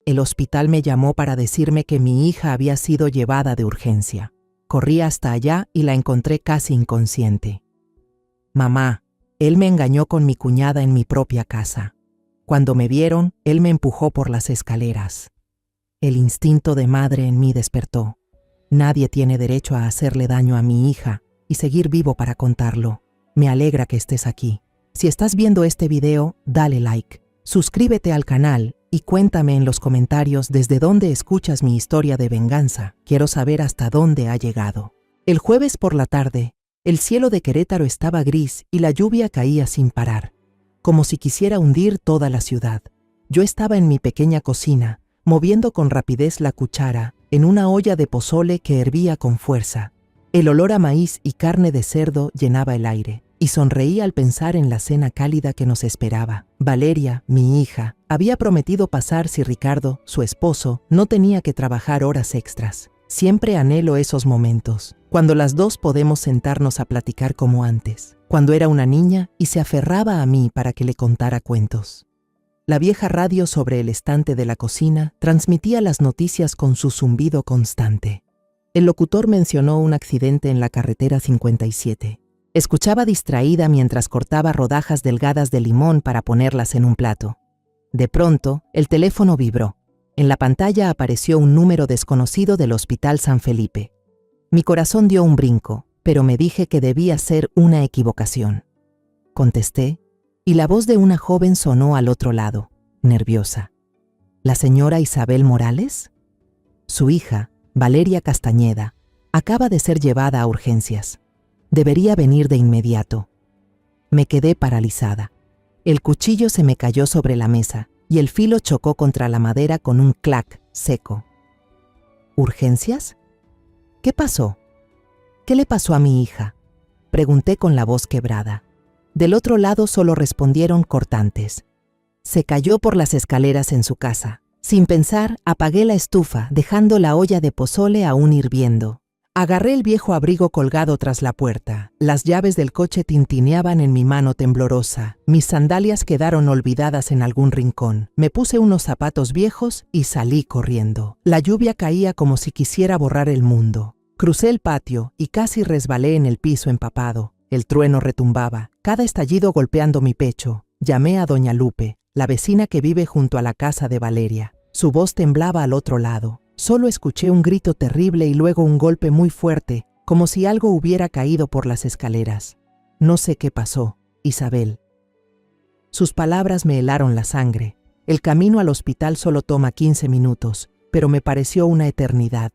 El hospital me llamó para decirme que mi hija había sido llevada de urgencia. Corrí hasta allá y la encontré casi inconsciente. Mamá, él me engañó con mi cuñada en mi propia casa. Cuando me vieron, él me empujó por las escaleras. El instinto de madre en mí despertó. Nadie tiene derecho a hacerle daño a mi hija y seguir vivo para contarlo. Me alegra que estés aquí. Si estás viendo este video, dale like, suscríbete al canal y cuéntame en los comentarios desde dónde escuchas mi historia de venganza. Quiero saber hasta dónde ha llegado. El jueves por la tarde, el cielo de Querétaro estaba gris y la lluvia caía sin parar, como si quisiera hundir toda la ciudad. Yo estaba en mi pequeña cocina, moviendo con rapidez la cuchara en una olla de pozole que hervía con fuerza. El olor a maíz y carne de cerdo llenaba el aire, y sonreí al pensar en la cena cálida que nos esperaba. Valeria, mi hija, había prometido pasar si Ricardo, su esposo, no tenía que trabajar horas extras. Siempre anhelo esos momentos, cuando las dos podemos sentarnos a platicar como antes, cuando era una niña y se aferraba a mí para que le contara cuentos. La vieja radio sobre el estante de la cocina transmitía las noticias con su zumbido constante. El locutor mencionó un accidente en la carretera 57. Escuchaba distraída mientras cortaba rodajas delgadas de limón para ponerlas en un plato. De pronto, el teléfono vibró. En la pantalla apareció un número desconocido del Hospital San Felipe. Mi corazón dio un brinco, pero me dije que debía ser una equivocación. Contesté, y la voz de una joven sonó al otro lado, nerviosa. ¿La señora Isabel Morales? Su hija, Valeria Castañeda, acaba de ser llevada a urgencias. Debería venir de inmediato. Me quedé paralizada. El cuchillo se me cayó sobre la mesa y el filo chocó contra la madera con un clac seco. ¿Urgencias? ¿Qué pasó? ¿Qué le pasó a mi hija? Pregunté con la voz quebrada. Del otro lado solo respondieron cortantes. Se cayó por las escaleras en su casa. Sin pensar, apagué la estufa, dejando la olla de pozole aún hirviendo. Agarré el viejo abrigo colgado tras la puerta. Las llaves del coche tintineaban en mi mano temblorosa. Mis sandalias quedaron olvidadas en algún rincón. Me puse unos zapatos viejos y salí corriendo. La lluvia caía como si quisiera borrar el mundo. Crucé el patio y casi resbalé en el piso empapado. El trueno retumbaba, cada estallido golpeando mi pecho. Llamé a doña Lupe, la vecina que vive junto a la casa de Valeria. Su voz temblaba al otro lado. Solo escuché un grito terrible y luego un golpe muy fuerte, como si algo hubiera caído por las escaleras. No sé qué pasó, Isabel. Sus palabras me helaron la sangre. El camino al hospital solo toma 15 minutos, pero me pareció una eternidad.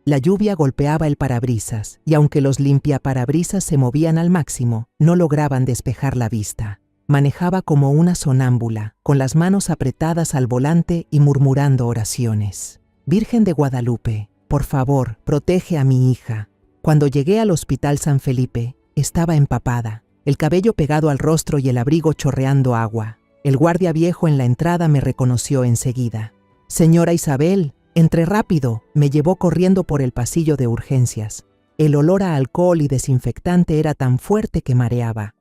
La lluvia golpeaba el parabrisas, y aunque los limpiaparabrisas se movían al máximo, no lograban despejar la vista. Manejaba como una sonámbula, con las manos apretadas al volante y murmurando oraciones. Virgen de Guadalupe, por favor, protege a mi hija. Cuando llegué al Hospital San Felipe, estaba empapada, el cabello pegado al rostro y el abrigo chorreando agua. El guardia viejo en la entrada me reconoció enseguida. Señora Isabel, entre rápido, me llevó corriendo por el pasillo de urgencias. El olor a alcohol y desinfectante era tan fuerte que mareaba.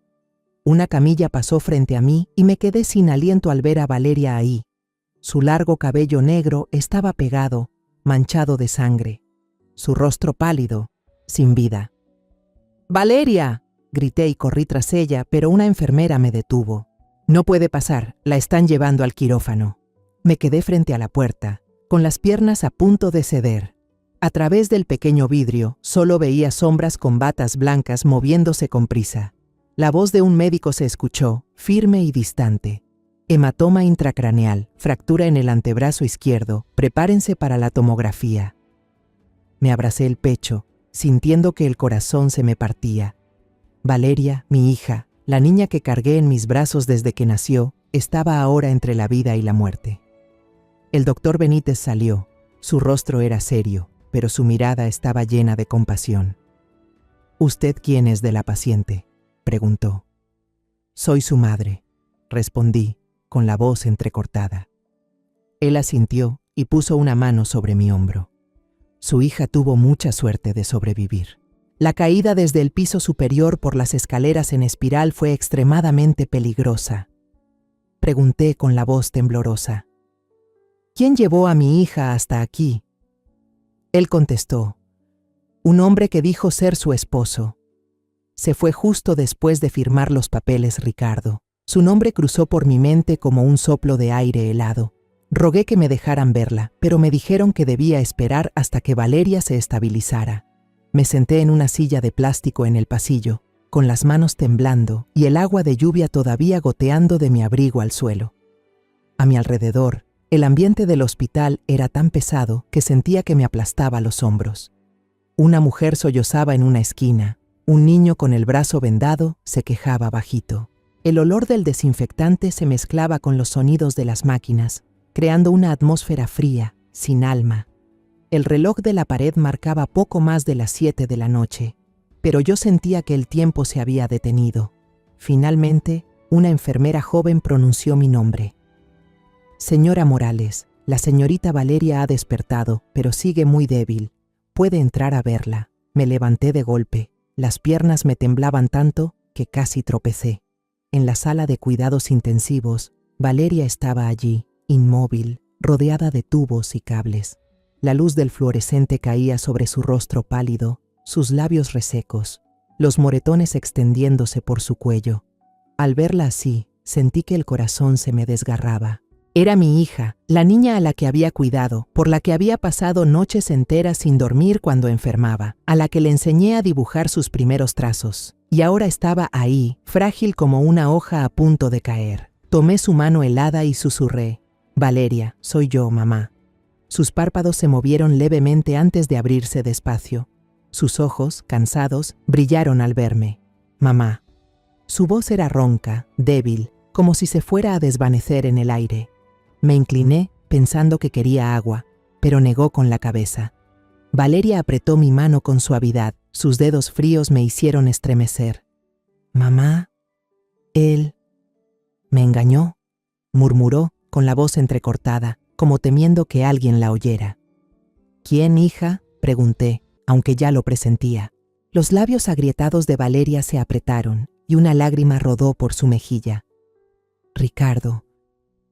Una camilla pasó frente a mí y me quedé sin aliento al ver a Valeria ahí. Su largo cabello negro estaba pegado, manchado de sangre. Su rostro pálido, sin vida. ¡Valeria!, grité y corrí tras ella, pero una enfermera me detuvo. No puede pasar, la están llevando al quirófano. Me quedé frente a la puerta, con las piernas a punto de ceder. A través del pequeño vidrio, solo veía sombras con batas blancas moviéndose con prisa. La voz de un médico se escuchó, firme y distante. Hematoma intracraneal, fractura en el antebrazo izquierdo, prepárense para la tomografía. Me abracé el pecho, sintiendo que el corazón se me partía. Valeria, mi hija, la niña que cargué en mis brazos desde que nació, estaba ahora entre la vida y la muerte. El doctor Benítez salió. Su rostro era serio, pero su mirada estaba llena de compasión. ¿Usted quién es de la paciente?, preguntó. Soy su madre, respondí, con la voz entrecortada. Él asintió y puso una mano sobre mi hombro. Su hija tuvo mucha suerte de sobrevivir. La caída desde el piso superior por las escaleras en espiral fue extremadamente peligrosa. Pregunté con la voz temblorosa. ¿Quién llevó a mi hija hasta aquí? Él contestó: un hombre que dijo ser su esposo. Se fue justo después de firmar los papeles, Ricardo. Su nombre cruzó por mi mente como un soplo de aire helado. Rogué que me dejaran verla, pero me dijeron que debía esperar hasta que Valeria se estabilizara. Me senté en una silla de plástico en el pasillo, con las manos temblando y el agua de lluvia todavía goteando de mi abrigo al suelo. A mi alrededor, el ambiente del hospital era tan pesado que sentía que me aplastaba los hombros. Una mujer sollozaba en una esquina. Un niño con el brazo vendado se quejaba bajito. El olor del desinfectante se mezclaba con los sonidos de las máquinas, creando una atmósfera fría, sin alma. El reloj de la pared marcaba poco más de las 7 de la noche, pero yo sentía que el tiempo se había detenido. Finalmente, una enfermera joven pronunció mi nombre. Señora Morales, la señorita Valeria ha despertado, pero sigue muy débil. ¿Puede entrar a verla? Me levanté de golpe. Las piernas me temblaban tanto que casi tropecé. En la sala de cuidados intensivos, Valeria estaba allí, inmóvil, rodeada de tubos y cables. La luz del fluorescente caía sobre su rostro pálido, sus labios resecos, los moretones extendiéndose por su cuello. Al verla así, sentí que el corazón se me desgarraba. Era mi hija, la niña a la que había cuidado, por la que había pasado noches enteras sin dormir cuando enfermaba, a la que le enseñé a dibujar sus primeros trazos. Y ahora estaba ahí, frágil como una hoja a punto de caer. Tomé su mano helada y susurré: Valeria, soy yo, mamá. Sus párpados se movieron levemente antes de abrirse despacio. Sus ojos, cansados, brillaron al verme. Mamá. Su voz era ronca, débil, como si se fuera a desvanecer en el aire. Me incliné pensando que quería agua, pero negó con la cabeza. Valeria apretó mi mano con suavidad. Sus dedos fríos me hicieron estremecer. Mamá, él me engañó, murmuró con la voz entrecortada, como temiendo que alguien la oyera. ¿Quién, hija?, pregunté, aunque ya lo presentía. Los labios agrietados de Valeria se apretaron y una lágrima rodó por su mejilla. Ricardo,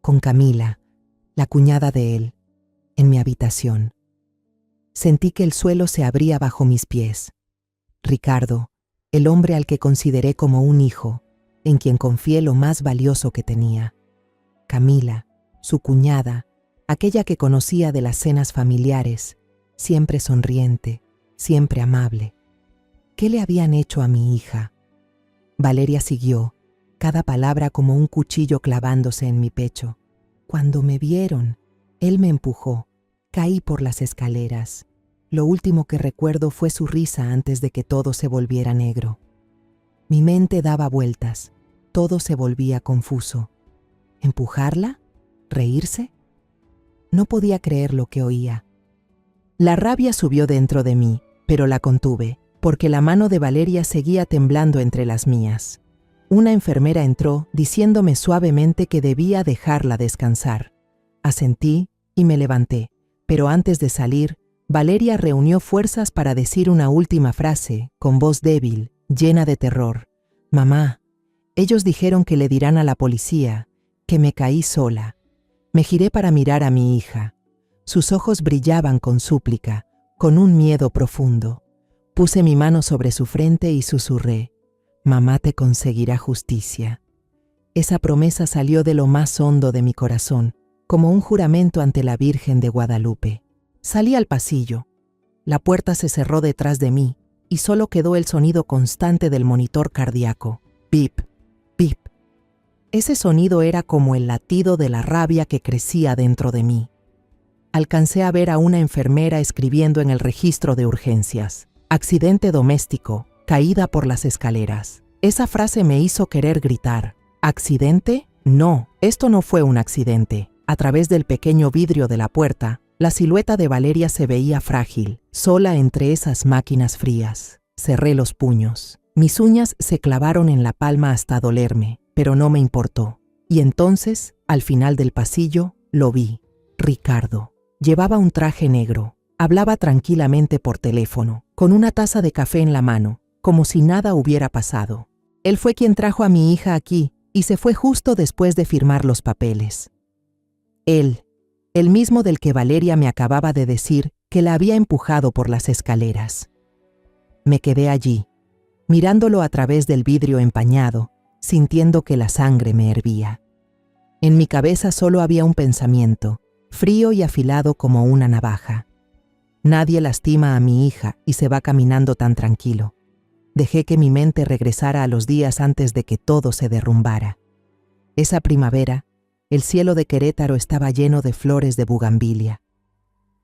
con Camila, la cuñada de él, en mi habitación. Sentí que el suelo se abría bajo mis pies. Ricardo, el hombre al que consideré como un hijo, en quien confié lo más valioso que tenía. Camila, su cuñada, aquella que conocía de las cenas familiares, siempre sonriente, siempre amable. ¿Qué le habían hecho a mi hija? Valeria siguió, cada palabra como un cuchillo clavándose en mi pecho. Cuando me vieron, él me empujó. Caí por las escaleras. Lo último que recuerdo fue su risa antes de que todo se volviera negro. Mi mente daba vueltas. Todo se volvía confuso. ¿Empujarla? ¿Reírse? No podía creer lo que oía. La rabia subió dentro de mí, pero la contuve, porque la mano de Valeria seguía temblando entre las mías. Una enfermera entró, diciéndome suavemente que debía dejarla descansar. Asentí y me levanté, pero antes de salir, Valeria reunió fuerzas para decir una última frase, con voz débil, llena de terror. Mamá, ellos dijeron que le dirán a la policía que me caí sola. Me giré para mirar a mi hija. Sus ojos brillaban con súplica, con un miedo profundo. Puse mi mano sobre su frente y susurré: Mamá te conseguirá justicia. Esa promesa salió de lo más hondo de mi corazón, como un juramento ante la Virgen de Guadalupe. Salí al pasillo. La puerta se cerró detrás de mí y solo quedó el sonido constante del monitor cardíaco. Pip, pip. Ese sonido era como el latido de la rabia que crecía dentro de mí. Alcancé a ver a una enfermera escribiendo en el registro de urgencias: accidente doméstico, caída por las escaleras. Esa frase me hizo querer gritar. ¿Accidente? No, esto no fue un accidente. A través del pequeño vidrio de la puerta, la silueta de Valeria se veía frágil, sola entre esas máquinas frías. Cerré los puños. Mis uñas se clavaron en la palma hasta dolerme, pero no me importó. Y entonces, al final del pasillo, lo vi. Ricardo. Llevaba un traje negro. Hablaba tranquilamente por teléfono, con una taza de café en la mano, como si nada hubiera pasado. Él fue quien trajo a mi hija aquí y se fue justo después de firmar los papeles. Él. el mismo del que Valeria me acababa de decir que la había empujado por las escaleras. Me quedé allí, mirándolo a través del vidrio empañado, sintiendo que la sangre me hervía. En mi cabeza solo había un pensamiento, frío y afilado como una navaja. Nadie lastima a mi hija y se va caminando tan tranquilo. Dejé que mi mente regresara a los días antes de que todo se derrumbara. Esa primavera, el cielo de Querétaro estaba lleno de flores de bugambilia.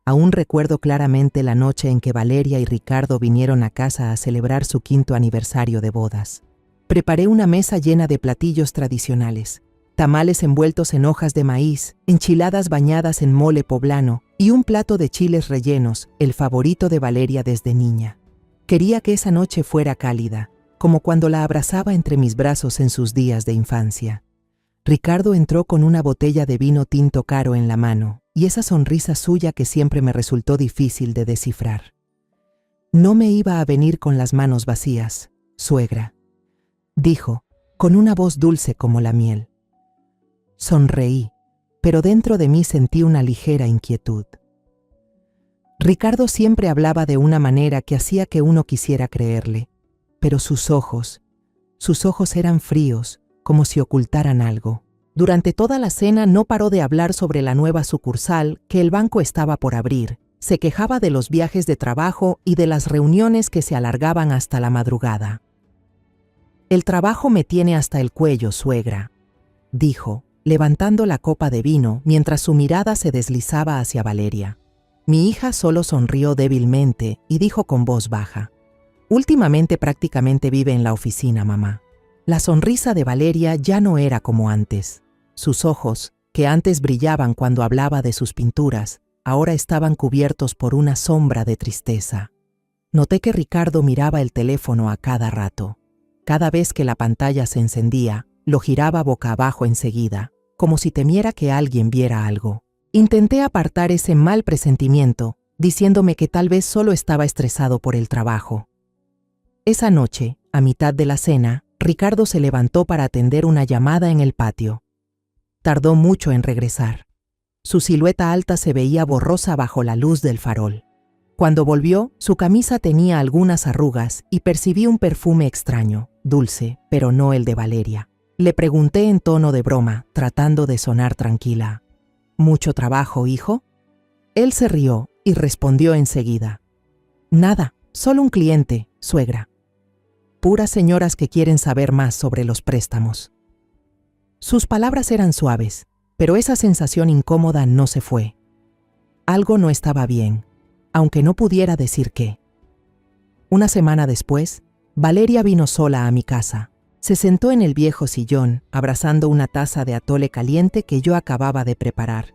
Aún recuerdo claramente la noche en que Valeria y Ricardo vinieron a casa a celebrar su 5º aniversario de bodas. Preparé una mesa llena de platillos tradicionales, tamales envueltos en hojas de maíz, enchiladas bañadas en mole poblano y un plato de chiles rellenos, el favorito de Valeria desde niña. Quería que esa noche fuera cálida, como cuando la abrazaba entre mis brazos en sus días de infancia. Ricardo entró con una botella de vino tinto caro en la mano y esa sonrisa suya que siempre me resultó difícil de descifrar. No me iba a venir con las manos vacías, suegra, dijo, con una voz dulce como la miel. Sonreí, pero dentro de mí sentí una ligera inquietud. Ricardo siempre hablaba de una manera que hacía que uno quisiera creerle, pero sus ojos eran fríos, como si ocultaran algo. Durante toda la cena no paró de hablar sobre la nueva sucursal que el banco estaba por abrir. Se quejaba de los viajes de trabajo y de las reuniones que se alargaban hasta la madrugada. El trabajo me tiene hasta el cuello, suegra, dijo, levantando la copa de vino mientras su mirada se deslizaba hacia Valeria. Mi hija solo sonrió débilmente y dijo con voz baja, últimamente prácticamente vive en la oficina, mamá. La sonrisa de Valeria ya no era como antes. Sus ojos, que antes brillaban cuando hablaba de sus pinturas, ahora estaban cubiertos por una sombra de tristeza. Noté que Ricardo miraba el teléfono a cada rato. Cada vez que la pantalla se encendía, lo giraba boca abajo enseguida, como si temiera que alguien viera algo. Intenté apartar ese mal presentimiento, diciéndome que tal vez solo estaba estresado por el trabajo. Esa noche, a mitad de la cena, Ricardo se levantó para atender una llamada en el patio. Tardó mucho en regresar. Su silueta alta se veía borrosa bajo la luz del farol. Cuando volvió, su camisa tenía algunas arrugas y percibí un perfume extraño, dulce, pero no el de Valeria. Le pregunté en tono de broma, tratando de sonar tranquila. ¿Mucho trabajo, hijo? Él se rió y respondió enseguida. Nada, solo un cliente, suegra. Puras señoras que quieren saber más sobre los préstamos. Sus palabras eran suaves, pero esa sensación incómoda no se fue. Algo no estaba bien, aunque no pudiera decir qué. Una semana después, Valeria vino sola a mi casa. Se sentó en el viejo sillón, abrazando una taza de atole caliente que yo acababa de preparar.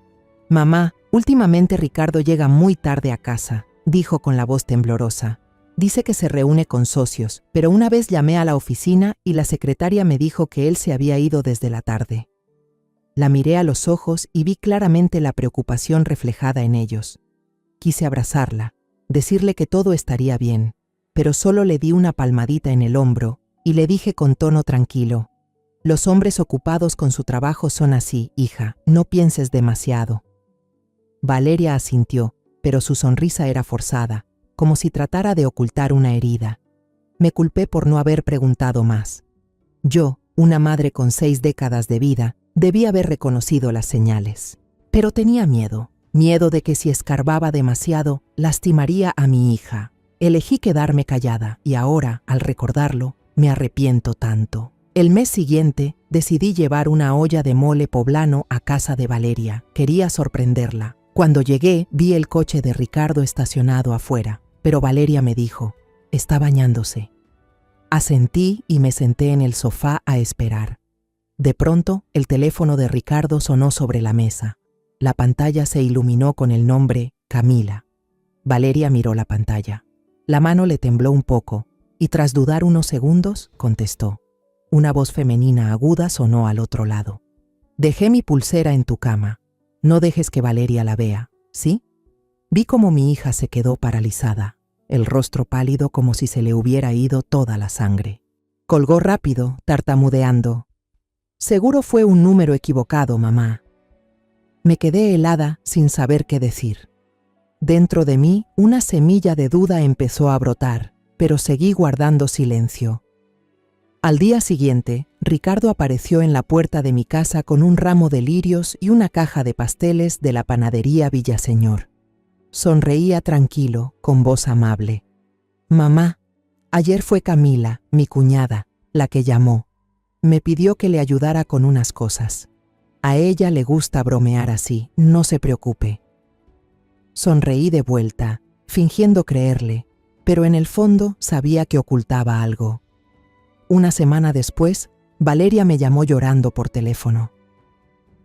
Mamá, últimamente Ricardo llega muy tarde a casa, dijo con la voz temblorosa. Dice que se reúne con socios, pero una vez llamé a la oficina y la secretaria me dijo que él se había ido desde la tarde. La miré a los ojos y vi claramente la preocupación reflejada en ellos. Quise abrazarla, decirle que todo estaría bien, pero solo le di una palmadita en el hombro y le dije con tono tranquilo, los hombres ocupados con su trabajo son así, hija, no pienses demasiado. Valeria asintió, pero su sonrisa era forzada, como si tratara de ocultar una herida. Me culpé por no haber preguntado más. Yo, una madre con 6 décadas de vida, debí haber reconocido las señales. Pero tenía miedo de que si escarbaba demasiado, lastimaría a mi hija. Elegí quedarme callada y ahora, al recordarlo, me arrepiento tanto. El mes siguiente, decidí llevar una olla de mole poblano a casa de Valeria. Quería sorprenderla. Cuando llegué, vi el coche de Ricardo estacionado afuera, pero Valeria me dijo, está bañándose. Asentí y me senté en el sofá a esperar. De pronto, el teléfono de Ricardo sonó sobre la mesa. La pantalla se iluminó con el nombre Camila. Valeria miró la pantalla. La mano le tembló un poco y tras dudar unos segundos, contestó. Una voz femenina aguda sonó al otro lado. Dejé mi pulsera en tu cama. No dejes que Valeria la vea, ¿sí? Vi cómo mi hija se quedó paralizada, el rostro pálido como si se le hubiera ido toda la sangre. Colgó rápido, tartamudeando. Seguro fue un número equivocado, mamá. Me quedé helada sin saber qué decir. Dentro de mí, una semilla de duda empezó a brotar, pero seguí guardando silencio. Al día siguiente, Ricardo apareció en la puerta de mi casa con un ramo de lirios y una caja de pasteles de la panadería Villaseñor. Sonreía tranquilo, con voz amable. «Mamá, ayer fue Camila, mi cuñada, la que llamó. Me pidió que le ayudara con unas cosas. A ella le gusta bromear así, no se preocupe». Sonreí de vuelta, fingiendo creerle, pero en el fondo sabía que ocultaba algo. Una semana después, Valeria me llamó llorando por teléfono.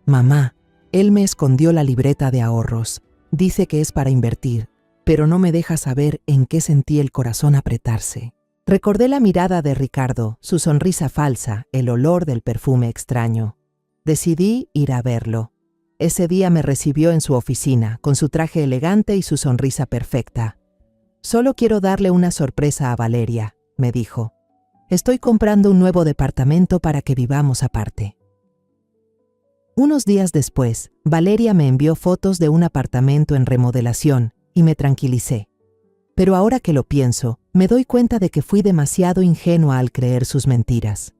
«Mamá, él me escondió la libreta de ahorros. Dice que es para invertir, pero no me deja saber en qué sentí el corazón apretarse». Recordé la mirada de Ricardo, su sonrisa falsa, el olor del perfume extraño. Decidí ir a verlo. Ese día me recibió en su oficina, con su traje elegante y su sonrisa perfecta. «Solo quiero darle una sorpresa a Valeria», me dijo. «Estoy comprando un nuevo departamento para que vivamos aparte». Unos días después, Valeria me envió fotos de un apartamento en remodelación y me tranquilicé. Pero ahora que lo pienso, me doy cuenta de que fui demasiado ingenua al creer sus mentiras.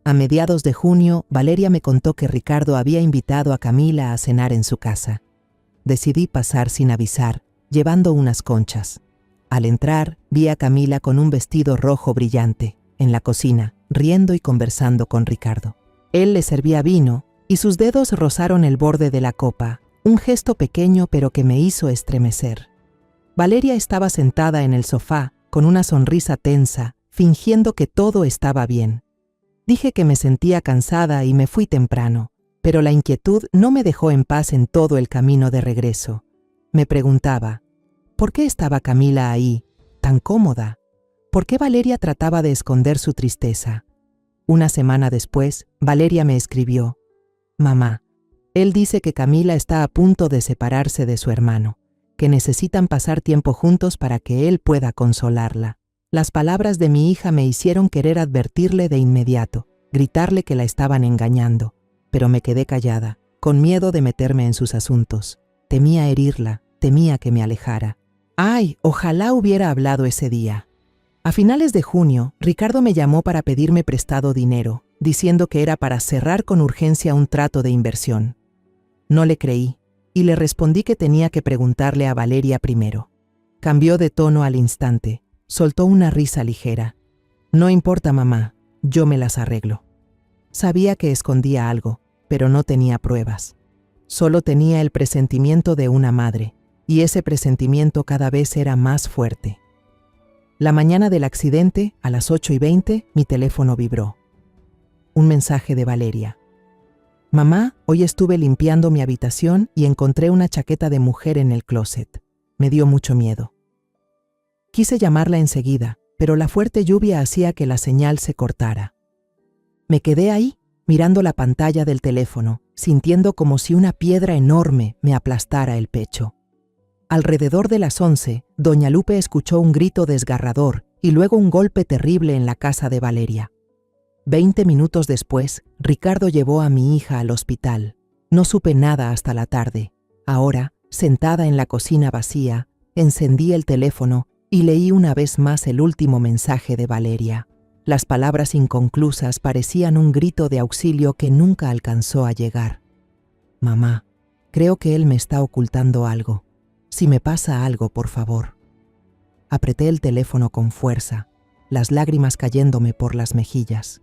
A mediados de junio, Valeria me contó que Ricardo había invitado a Camila a cenar en su casa. Decidí pasar sin avisar, llevando unas conchas. Al entrar, vi a Camila con un vestido rojo brillante, en la cocina, riendo y conversando con Ricardo. Él le servía vino y sus dedos rozaron el borde de la copa, un gesto pequeño pero que me hizo estremecer. Valeria estaba sentada en el sofá, con una sonrisa tensa, fingiendo que todo estaba bien. Dije que me sentía cansada y me fui temprano, pero la inquietud no me dejó en paz en todo el camino de regreso. Me preguntaba, ¿por qué estaba Camila ahí, tan cómoda? ¿Por qué Valeria trataba de esconder su tristeza? Una semana después, Valeria me escribió: «Mamá, él dice que Camila está a punto de separarse de su hermano, que necesitan pasar tiempo juntos para que él pueda consolarla». Las palabras de mi hija me hicieron querer advertirle de inmediato, gritarle que la estaban engañando, pero me quedé callada, con miedo de meterme en sus asuntos. Temía herirla, temía que me alejara. ¡Ay! Ojalá hubiera hablado ese día. A finales de junio, Ricardo me llamó para pedirme prestado dinero, diciendo que era para cerrar con urgencia un trato de inversión. No le creí, y le respondí que tenía que preguntarle a Valeria primero. Cambió de tono al instante, soltó una risa ligera. «No importa, mamá, yo me las arreglo». Sabía que escondía algo, pero no tenía pruebas. Solo tenía el presentimiento de una madre, y ese presentimiento cada vez era más fuerte. La mañana del accidente, a las 8:20, mi teléfono vibró. Un mensaje de Valeria. «Mamá, hoy estuve limpiando mi habitación y encontré una chaqueta de mujer en el closet. Me dio mucho miedo». Quise llamarla enseguida, pero la fuerte lluvia hacía que la señal se cortara. Me quedé ahí, mirando la pantalla del teléfono, sintiendo como si una piedra enorme me aplastara el pecho. Alrededor de las 11, doña Lupe escuchó un grito desgarrador y luego un golpe terrible en la casa de Valeria. 20 minutos después, Ricardo llevó a mi hija al hospital. No supe nada hasta la tarde. Ahora, sentada en la cocina vacía, encendí el teléfono y leí una vez más el último mensaje de Valeria. Las palabras inconclusas parecían un grito de auxilio que nunca alcanzó a llegar. «Mamá, creo que él me está ocultando algo. Si me pasa algo, por favor». Apreté el teléfono con fuerza, las lágrimas cayéndome por las mejillas.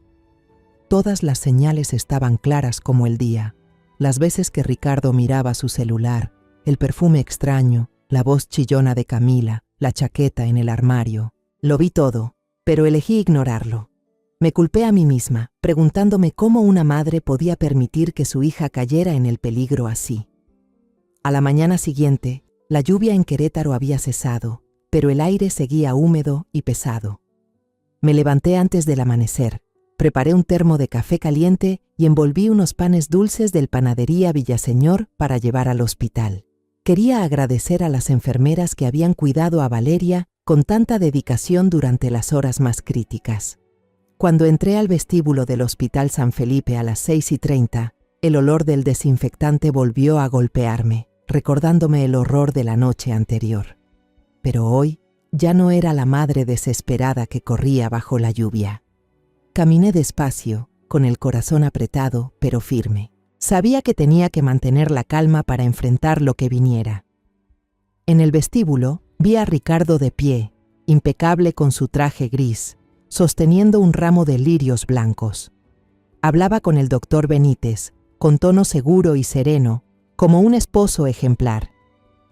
Todas las señales estaban claras como el día. Las veces que Ricardo miraba su celular, el perfume extraño, la voz chillona de Camila, la chaqueta en el armario. Lo vi todo, pero elegí ignorarlo. Me culpé a mí misma, preguntándome cómo una madre podía permitir que su hija cayera en el peligro así. A la mañana siguiente, la lluvia en Querétaro había cesado, pero el aire seguía húmedo y pesado. Me levanté antes del amanecer, preparé un termo de café caliente y envolví unos panes dulces del panadería Villaseñor para llevar al hospital. Quería agradecer a las enfermeras que habían cuidado a Valeria con tanta dedicación durante las horas más críticas. Cuando entré al vestíbulo del Hospital San Felipe a las 6:30, El olor del desinfectante volvió a golpearme, recordándome el horror de la noche anterior. Pero hoy ya no era la madre desesperada que corría bajo la lluvia. Caminé despacio, con el corazón apretado, pero firme. Sabía que tenía que mantener la calma para enfrentar lo que viniera. En el vestíbulo vi a Ricardo de pie, impecable con su traje gris, sosteniendo un ramo de lirios blancos. Hablaba con el doctor Benítez, con tono seguro y sereno, como un esposo ejemplar.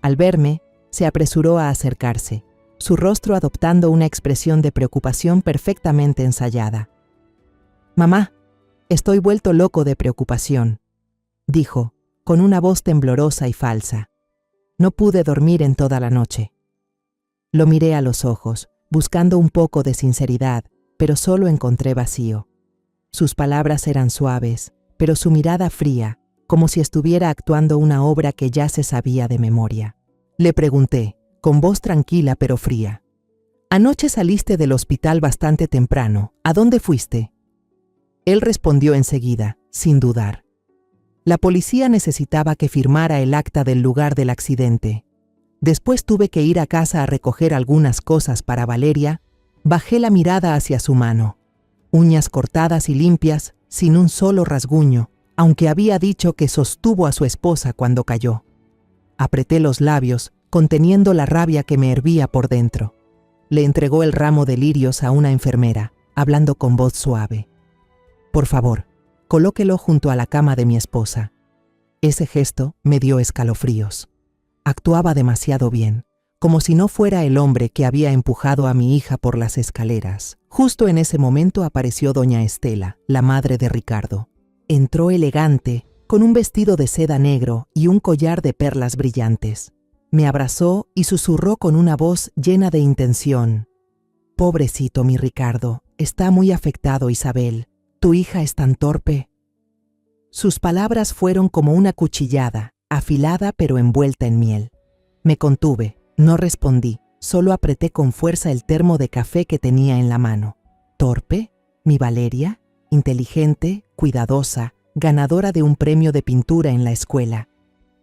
Al verme, se apresuró a acercarse, su rostro adoptando una expresión de preocupación perfectamente ensayada. «Mamá, estoy vuelto loco de preocupación», dijo, con una voz temblorosa y falsa. «No pude dormir en toda la noche». Lo miré a los ojos, buscando un poco de sinceridad, pero solo encontré vacío. Sus palabras eran suaves, pero su mirada fría, como si estuviera actuando una obra que ya se sabía de memoria. Le pregunté, con voz tranquila pero fría: «Anoche saliste del hospital bastante temprano. ¿A dónde fuiste?» Él respondió enseguida, sin dudar. La policía necesitaba que firmara el acta del lugar del accidente. Después tuve que ir a casa a recoger algunas cosas para Valeria. Bajé la mirada hacia su mano. Uñas cortadas y limpias, sin un solo rasguño, aunque había dicho que sostuvo a su esposa cuando cayó. Apreté los labios, conteniendo la rabia que me hervía por dentro. Le entregó el ramo de lirios a una enfermera, hablando con voz suave. «Por favor, colóquelo junto a la cama de mi esposa». Ese gesto me dio escalofríos. Actuaba demasiado bien, como si no fuera el hombre que había empujado a mi hija por las escaleras. Justo en ese momento apareció doña Estela, la madre de Ricardo. Entró elegante, con un vestido de seda negro y un collar de perlas brillantes. Me abrazó y susurró con una voz llena de intención: «Pobrecito mi Ricardo, está muy afectado Isabel. Tu hija es tan torpe». Sus palabras fueron como una cuchillada, afilada pero envuelta en miel. Me contuve, no respondí, solo apreté con fuerza el termo de café que tenía en la mano. ¿Torpe? ¿Mi Valeria? Inteligente, cuidadosa, ganadora de un premio de pintura en la escuela.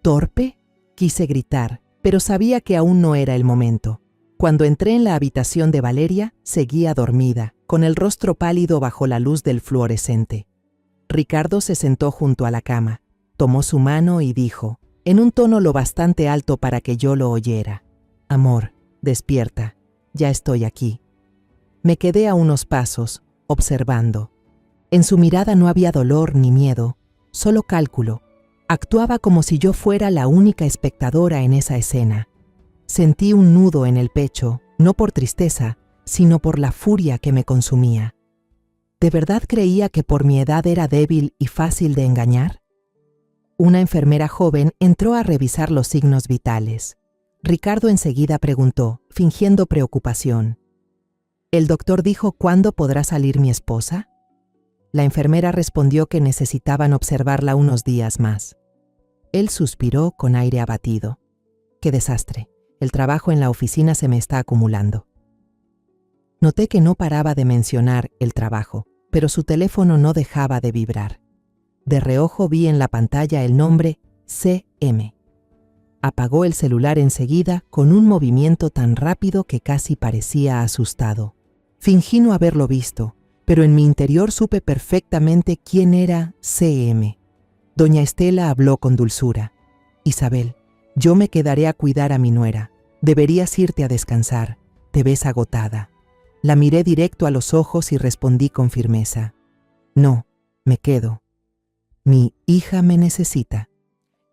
¿Torpe? Quise gritar, pero sabía que aún no era el momento. Cuando entré en la habitación de Valeria, seguía dormida, con el rostro pálido bajo la luz del fluorescente. Ricardo se sentó junto a la cama, tomó su mano y dijo, en un tono lo bastante alto para que yo lo oyera: «Amor, despierta, ya estoy aquí». Me quedé a unos pasos, observando. En su mirada no había dolor ni miedo, solo cálculo. Actuaba como si yo fuera la única espectadora en esa escena. Sentí un nudo en el pecho, no por tristeza, sino por la furia que me consumía. ¿De verdad creía que por mi edad era débil y fácil de engañar? Una enfermera joven entró a revisar los signos vitales. Ricardo enseguida preguntó, fingiendo preocupación: «¿El doctor dijo cuándo podrá salir mi esposa?» La enfermera respondió que necesitaban observarla unos días más. Él suspiró con aire abatido. «Qué desastre. El trabajo en la oficina se me está acumulando». Noté que no paraba de mencionar el trabajo, pero su teléfono no dejaba de vibrar. De reojo vi en la pantalla el nombre CM. Apagó el celular enseguida con un movimiento tan rápido que casi parecía asustado. Fingí no haberlo visto, pero en mi interior supe perfectamente quién era CM. Doña Estela habló con dulzura. «Isabel, yo me quedaré a cuidar a mi nuera. Deberías irte a descansar. Te ves agotada». La miré directo a los ojos y respondí con firmeza: «No, me quedo. Mi hija me necesita».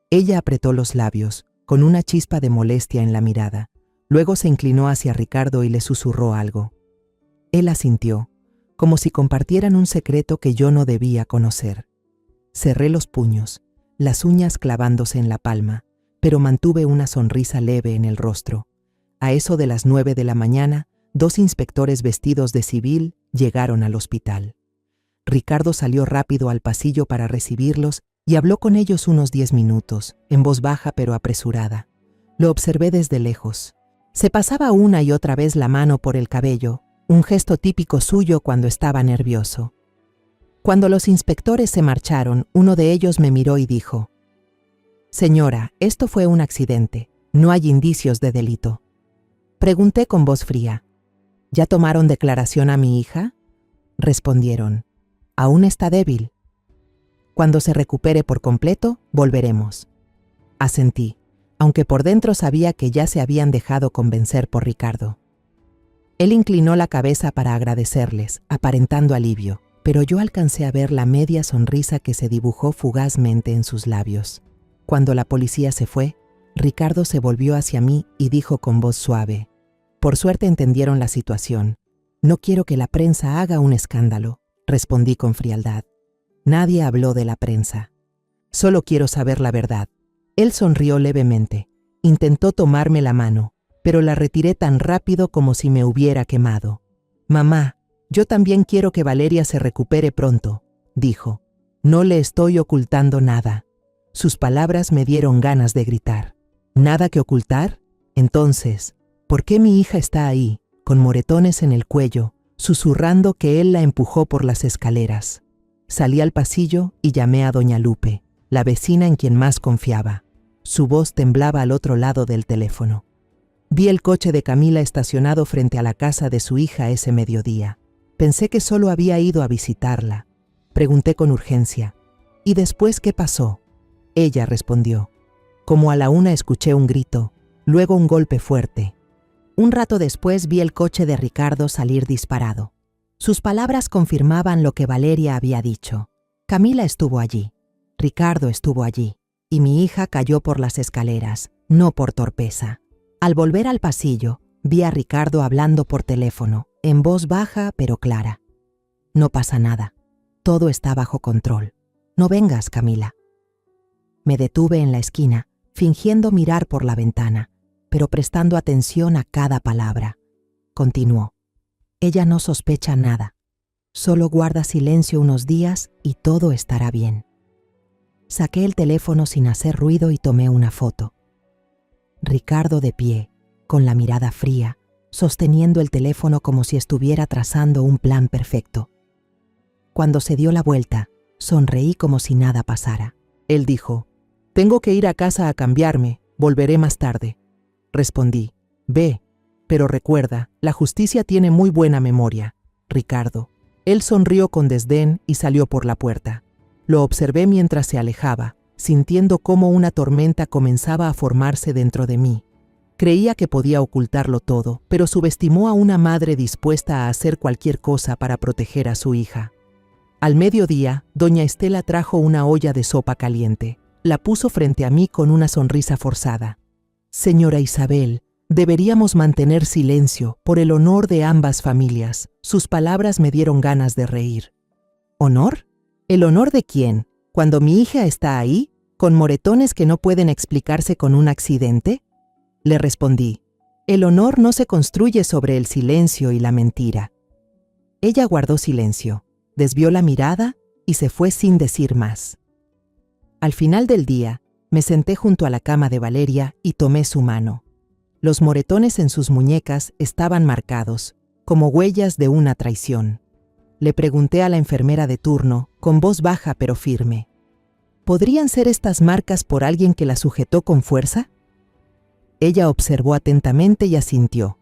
Ella apretó los labios, con una chispa de molestia en la mirada. Luego se inclinó hacia Ricardo y le susurró algo. Él asintió, como si compartieran un secreto que yo no debía conocer. Cerré los puños, las uñas clavándose en la palma, pero mantuve una sonrisa leve en el rostro. A eso de las 9 de la mañana, 2 inspectores vestidos de civil llegaron al hospital. Ricardo salió rápido al pasillo para recibirlos y habló con ellos unos 10 minutos, en voz baja pero apresurada. Lo observé desde lejos. Se pasaba una y otra vez la mano por el cabello, un gesto típico suyo cuando estaba nervioso. Cuando los inspectores se marcharon, uno de ellos me miró y dijo: «Señora, esto fue un accidente. No hay indicios de delito». Pregunté con voz fría: «¿Ya tomaron declaración a mi hija?». Respondieron: «Aún está débil. Cuando se recupere por completo, volveremos». Asentí, aunque por dentro sabía que ya se habían dejado convencer por Ricardo. Él inclinó la cabeza para agradecerles, aparentando alivio, pero yo alcancé a ver la media sonrisa que se dibujó fugazmente en sus labios. Cuando la policía se fue, Ricardo se volvió hacia mí y dijo con voz suave: «Por suerte entendieron la situación. No quiero que la prensa haga un escándalo», respondí con frialdad. «Nadie habló de la prensa. Solo quiero saber la verdad». Él sonrió levemente. Intentó tomarme la mano, pero la retiré tan rápido como si me hubiera quemado. «Mamá, yo también quiero que Valeria se recupere pronto», dijo. «No le estoy ocultando nada». Sus palabras me dieron ganas de gritar. ¿Nada que ocultar? Entonces, ¿por qué mi hija está ahí, con moretones en el cuello, susurrando que él la empujó por las escaleras? Salí al pasillo y llamé a doña Lupe, la vecina en quien más confiaba. Su voz temblaba al otro lado del teléfono. Vi el coche de Camila estacionado frente a la casa de su hija ese mediodía. Pensé que solo había ido a visitarla. Pregunté con urgencia: «¿Y después qué pasó?». Ella respondió: «Como a la 1 escuché un grito, luego un golpe fuerte». Un rato después vi el coche de Ricardo salir disparado. Sus palabras confirmaban lo que Valeria había dicho. Camila estuvo allí, Ricardo estuvo allí, y mi hija cayó por las escaleras, no por torpeza. Al volver al pasillo, vi a Ricardo hablando por teléfono, en voz baja pero clara. «No pasa nada. Todo está bajo control. No vengas, Camila». Me detuve en la esquina, fingiendo mirar por la ventana, pero prestando atención a cada palabra. Continuó: «Ella no sospecha nada. Solo guarda silencio unos días y todo estará bien». Saqué el teléfono sin hacer ruido y tomé una foto. Ricardo de pie, con la mirada fría, sosteniendo el teléfono como si estuviera trazando un plan perfecto. Cuando se dio la vuelta, sonreí como si nada pasara. Él dijo: «Tengo que ir a casa a cambiarme, volveré más tarde». Respondí: «Ve, pero recuerda, la justicia tiene muy buena memoria, Ricardo». Él sonrió con desdén y salió por la puerta. Lo observé mientras se alejaba, sintiendo cómo una tormenta comenzaba a formarse dentro de mí. Creía que podía ocultarlo todo, pero subestimó a una madre dispuesta a hacer cualquier cosa para proteger a su hija. Al mediodía, doña Estela trajo una olla de sopa caliente. La puso frente a mí con una sonrisa forzada. «Señora Isabel, deberíamos mantener silencio por el honor de ambas familias». Sus palabras me dieron ganas de reír. ¿Honor? ¿El honor de quién? ¿Cuando mi hija está ahí, con moretones que no pueden explicarse con un accidente? Le respondí: «El honor no se construye sobre el silencio y la mentira». Ella guardó silencio, desvió la mirada y se fue sin decir más. Al final del día, me senté junto a la cama de Valeria y tomé su mano. Los moretones en sus muñecas estaban marcados, como huellas de una traición. Le pregunté a la enfermera de turno, con voz baja pero firme: ¿podrían ser estas marcas por alguien que la sujetó con fuerza? Ella observó atentamente y asintió.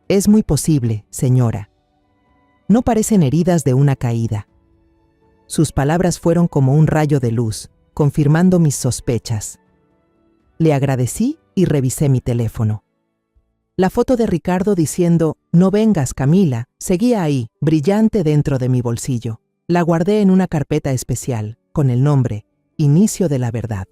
«Es muy posible, señora. No parecen heridas de una caída». Sus palabras fueron como un rayo de luz, confirmando mis sospechas. Le agradecí y revisé mi teléfono. La foto de Ricardo diciendo «No vengas, Camila», seguía ahí, brillante dentro de mi bolsillo. La guardé en una carpeta especial, con el nombre «Inicio de la verdad».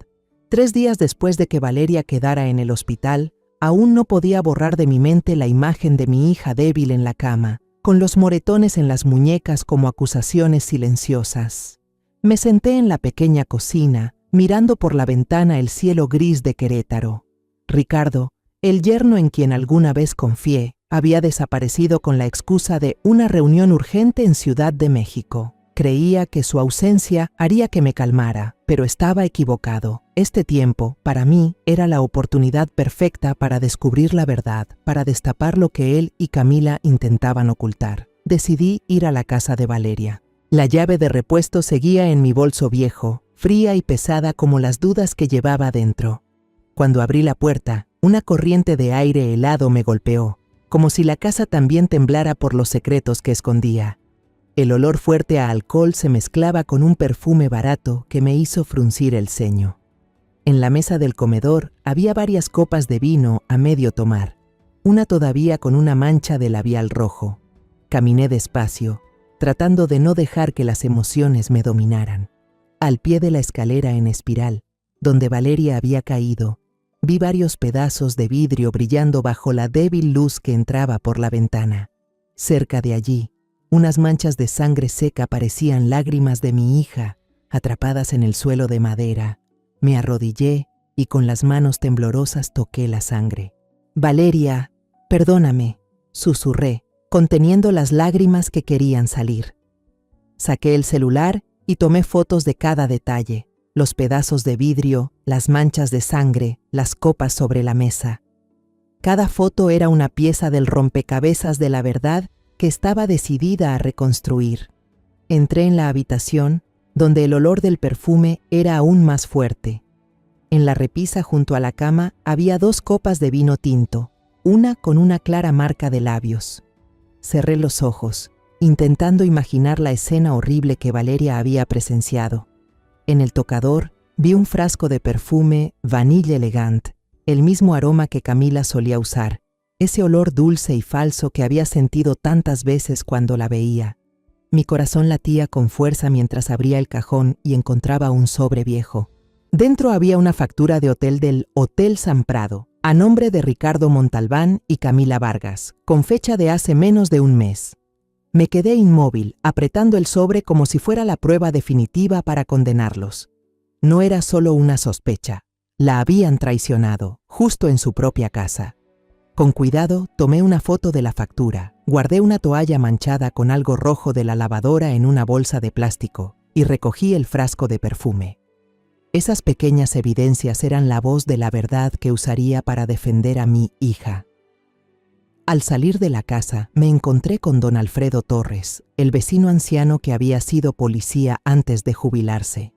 3 días después de que Valeria quedara en el hospital, aún no podía borrar de mi mente la imagen de mi hija débil en la cama, con los moretones en las muñecas como acusaciones silenciosas. Me senté en la pequeña cocina, mirando por la ventana el cielo gris de Querétaro. Ricardo, el yerno en quien alguna vez confié, había desaparecido con la excusa de una reunión urgente en Ciudad de México. Creía que su ausencia haría que me calmara, pero estaba equivocado. Este tiempo, para mí, era la oportunidad perfecta para descubrir la verdad, para destapar lo que él y Camila intentaban ocultar. Decidí ir a la casa de Valeria. La llave de repuesto seguía en mi bolso viejo, fría y pesada como las dudas que llevaba dentro. Cuando abrí la puerta, una corriente de aire helado me golpeó, como si la casa también temblara por los secretos que escondía. El olor fuerte a alcohol se mezclaba con un perfume barato que me hizo fruncir el ceño. En la mesa del comedor había varias copas de vino a medio tomar, una todavía con una mancha de labial rojo. Caminé despacio, tratando de no dejar que las emociones me dominaran. Al pie de la escalera en espiral, donde Valeria había caído, vi varios pedazos de vidrio brillando bajo la débil luz que entraba por la ventana. Cerca de allí, unas manchas de sangre seca parecían lágrimas de mi hija, atrapadas en el suelo de madera. Me arrodillé y con las manos temblorosas toqué la sangre. «Valeria, perdóname», susurré, conteniendo las lágrimas que querían salir. Saqué el celular y tomé fotos de cada detalle, los pedazos de vidrio, las manchas de sangre, las copas sobre la mesa. Cada foto era una pieza del rompecabezas de la verdad que estaba decidida a reconstruir. Entré en la habitación, donde el olor del perfume era aún más fuerte. En la repisa junto a la cama había 2 copas de vino tinto, una con una clara marca de labios. Cerré los ojos, intentando imaginar la escena horrible que Valeria había presenciado. En el tocador vi un frasco de perfume Vanille Elegant, el mismo aroma que Camila solía usar, ese olor dulce y falso que había sentido tantas veces cuando la veía. Mi corazón latía con fuerza mientras abría el cajón y encontraba un sobre viejo. Dentro había una factura de hotel del Hotel San Prado, a nombre de Ricardo Montalbán y Camila Vargas, con fecha de hace menos de un mes. Me quedé inmóvil, apretando el sobre como si fuera la prueba definitiva para condenarlos. No era solo una sospecha, la habían traicionado, justo en su propia casa. Con cuidado, tomé una foto de la factura, guardé una toalla manchada con algo rojo de la lavadora en una bolsa de plástico y recogí el frasco de perfume. Esas pequeñas evidencias eran la voz de la verdad que usaría para defender a mi hija. Al salir de la casa, me encontré con don Alfredo Torres, el vecino anciano que había sido policía antes de jubilarse.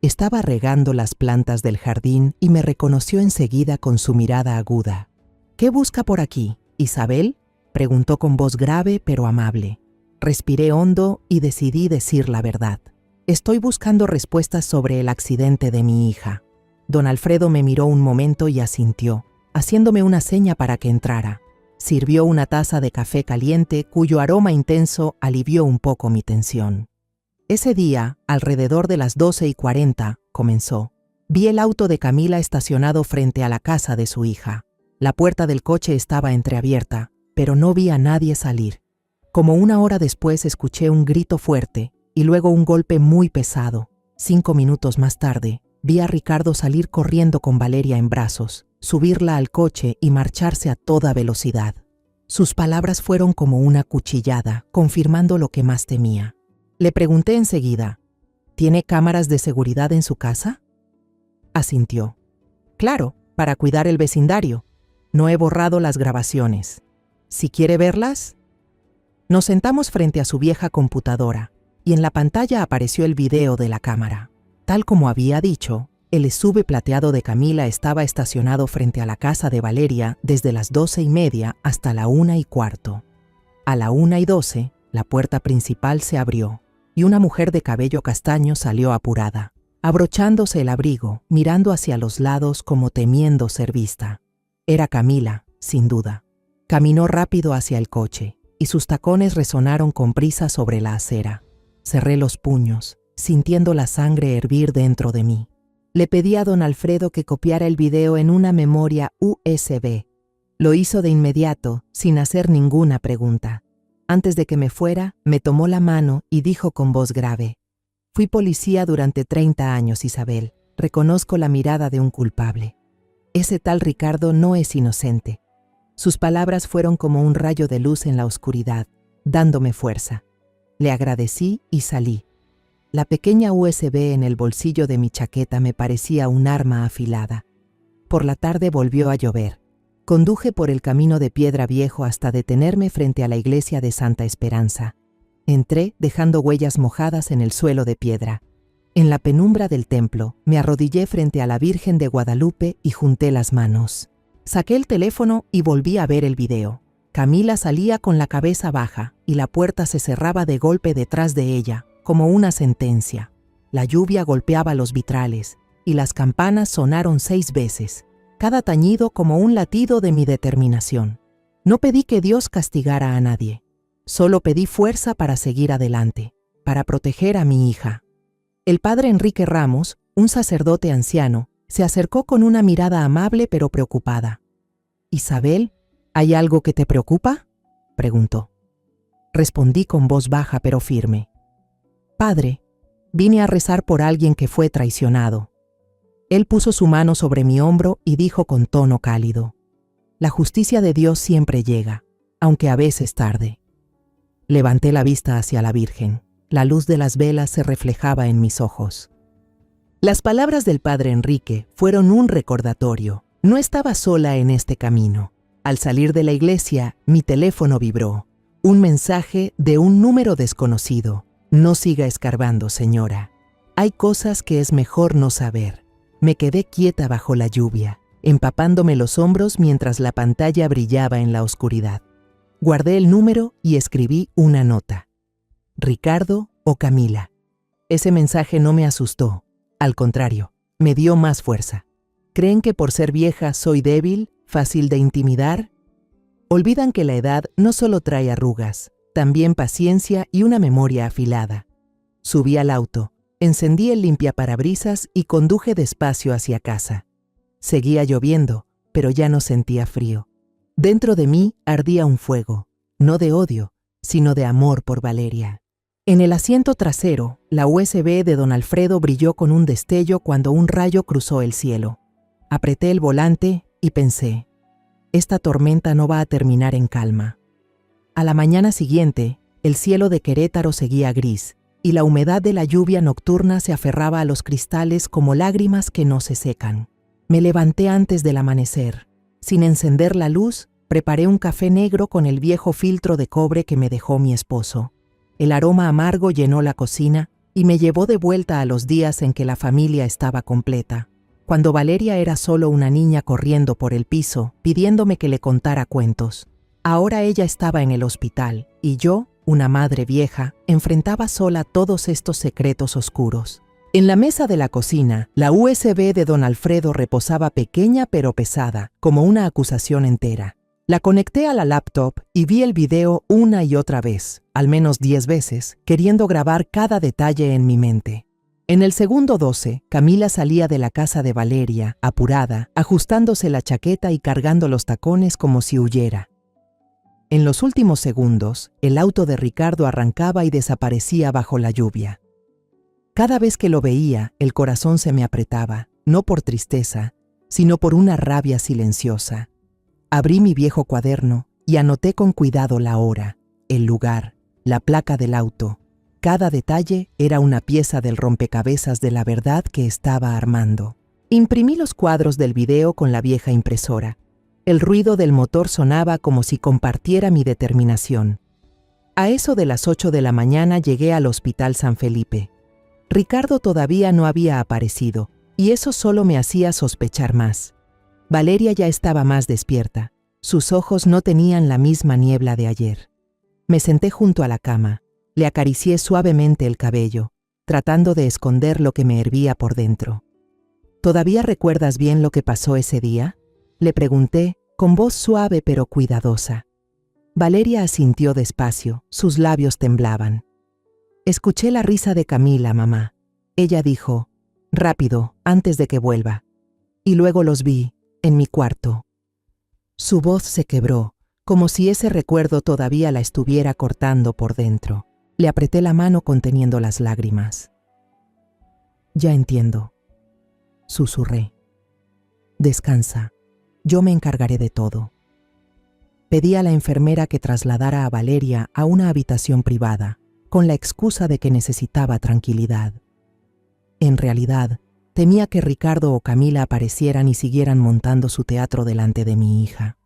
Estaba regando las plantas del jardín y me reconoció enseguida con su mirada aguda. «¿Qué busca por aquí, Isabel?», preguntó con voz grave pero amable. Respiré hondo y decidí decir la verdad. «Estoy buscando respuestas sobre el accidente de mi hija». Don Alfredo me miró un momento y asintió, haciéndome una seña para que entrara. Sirvió una taza de café caliente cuyo aroma intenso alivió un poco mi tensión. «Ese día, alrededor de las 12:40, comenzó. Vi el auto de Camila estacionado frente a la casa de su hija. La puerta del coche estaba entreabierta, pero no vi a nadie salir. Como 1 hora después escuché un grito fuerte y luego un golpe muy pesado. 5 minutos más tarde, vi a Ricardo salir corriendo con Valeria en brazos, subirla al coche y marcharse a toda velocidad. Sus palabras fueron como una cuchillada, confirmando lo que más temía. Le pregunté enseguida, «¿Tiene cámaras de seguridad en su casa?». Asintió. «Claro, para cuidar el vecindario. No he borrado las grabaciones. Si quiere verlas». Nos sentamos frente a su vieja computadora y en la pantalla apareció el video de la cámara. Tal como había dicho, el SUV plateado de Camila estaba estacionado frente a la casa de Valeria desde las 12:30 hasta la 1:15. A la 1:12, la puerta principal se abrió y una mujer de cabello castaño salió apurada, abrochándose el abrigo, mirando hacia los lados como temiendo ser vista. Era Camila, sin duda. Caminó rápido hacia el coche y sus tacones resonaron con prisa sobre la acera. Cerré los puños, sintiendo la sangre hervir dentro de mí. Le pedí a don Alfredo que copiara el video en una memoria USB. Lo hizo de inmediato, sin hacer ninguna pregunta. Antes de que me fuera, me tomó la mano y dijo con voz grave, «Fui policía durante 30 años, Isabel. Reconozco la mirada de un culpable. Ese tal Ricardo no es inocente». Sus palabras fueron como un rayo de luz en la oscuridad, dándome fuerza. Le agradecí y salí. La pequeña USB en el bolsillo de mi chaqueta me parecía un arma afilada. Por la tarde volvió a llover. Conduje por el camino de piedra viejo hasta detenerme frente a la iglesia de Santa Esperanza. Entré, dejando huellas mojadas en el suelo de piedra. En la penumbra del templo, me arrodillé frente a la Virgen de Guadalupe y junté las manos. Saqué el teléfono y volví a ver el video. Camila salía con la cabeza baja y la puerta se cerraba de golpe detrás de ella, como una sentencia. La lluvia golpeaba los vitrales y las campanas sonaron 6 veces, cada tañido como un latido de mi determinación. No pedí que Dios castigara a nadie, solo pedí fuerza para seguir adelante, para proteger a mi hija. El padre Enrique Ramos, un sacerdote anciano, se acercó con una mirada amable pero preocupada. «Isabel, ¿hay algo que te preocupa?», preguntó. Respondí con voz baja pero firme. «Padre, vine a rezar por alguien que fue traicionado». Él puso su mano sobre mi hombro y dijo con tono cálido: «La justicia de Dios siempre llega, aunque a veces tarde». Levanté la vista hacia la Virgen. La luz de las velas se reflejaba en mis ojos. Las palabras del padre Enrique fueron un recordatorio. No estaba sola en este camino. Al salir de la iglesia, mi teléfono vibró. Un mensaje de un número desconocido. «No siga escarbando, señora. Hay cosas que es mejor no saber». Me quedé quieta bajo la lluvia, empapándome los hombros mientras la pantalla brillaba en la oscuridad. Guardé el número y escribí una nota. «Ricardo o Camila». Ese mensaje no me asustó. Al contrario, me dio más fuerza. ¿Creen que por ser vieja soy débil, fácil de intimidar? Olvidan que la edad no solo trae arrugas, también paciencia y una memoria afilada. Subí al auto, encendí el limpiaparabrisas y conduje despacio hacia casa. Seguía lloviendo, pero ya no sentía frío. Dentro de mí ardía un fuego, no de odio, sino de amor por Valeria. En el asiento trasero, la USB de don Alfredo brilló con un destello cuando un rayo cruzó el cielo. Apreté el volante y pensé: esta tormenta no va a terminar en calma. A la mañana siguiente, el cielo de Querétaro seguía gris, y la humedad de la lluvia nocturna se aferraba a los cristales como lágrimas que no se secan. Me levanté antes del amanecer. Sin encender la luz, preparé un café negro con el viejo filtro de cobre que me dejó mi esposo. El aroma amargo llenó la cocina y me llevó de vuelta a los días en que la familia estaba completa, cuando Valeria era solo una niña corriendo por el piso, pidiéndome que le contara cuentos. Ahora ella estaba en el hospital y yo, una madre vieja, enfrentaba sola todos estos secretos oscuros. En la mesa de la cocina, la USB de don Alfredo reposaba pequeña pero pesada, como una acusación entera. La conecté a la laptop y vi el video una y otra vez, al menos 10 veces, queriendo grabar cada detalle en mi mente. En el segundo 12, Camila salía de la casa de Valeria, apurada, ajustándose la chaqueta y cargando los tacones como si huyera. En los últimos segundos, el auto de Ricardo arrancaba y desaparecía bajo la lluvia. Cada vez que lo veía, el corazón se me apretaba, no por tristeza, sino por una rabia silenciosa. Abrí mi viejo cuaderno y anoté con cuidado la hora, el lugar, la placa del auto. Cada detalle era una pieza del rompecabezas de la verdad que estaba armando. Imprimí los cuadros del video con la vieja impresora. El ruido del motor sonaba como si compartiera mi determinación. A eso de las 8 de la mañana llegué al Hospital San Felipe. Ricardo todavía no había aparecido, y eso solo me hacía sospechar más. Valeria ya estaba más despierta. Sus ojos no tenían la misma niebla de ayer. Me senté junto a la cama. Le acaricié suavemente el cabello, tratando de esconder lo que me hervía por dentro. ¿Todavía recuerdas bien lo que pasó ese día?, le pregunté, con voz suave pero cuidadosa. Valeria asintió despacio, sus labios temblaban. Escuché la risa de Camila, mamá. Ella dijo: «Rápido, antes de que vuelva». Y luego los vi, en mi cuarto. Su voz se quebró, como si ese recuerdo todavía la estuviera cortando por dentro. Le apreté la mano conteniendo las lágrimas. «Ya entiendo», susurré. «Descansa, yo me encargaré de todo». Pedí a la enfermera que trasladara a Valeria a una habitación privada, con la excusa de que necesitaba tranquilidad. En realidad, temía que Ricardo o Camila aparecieran y siguieran montando su teatro delante de mi hija.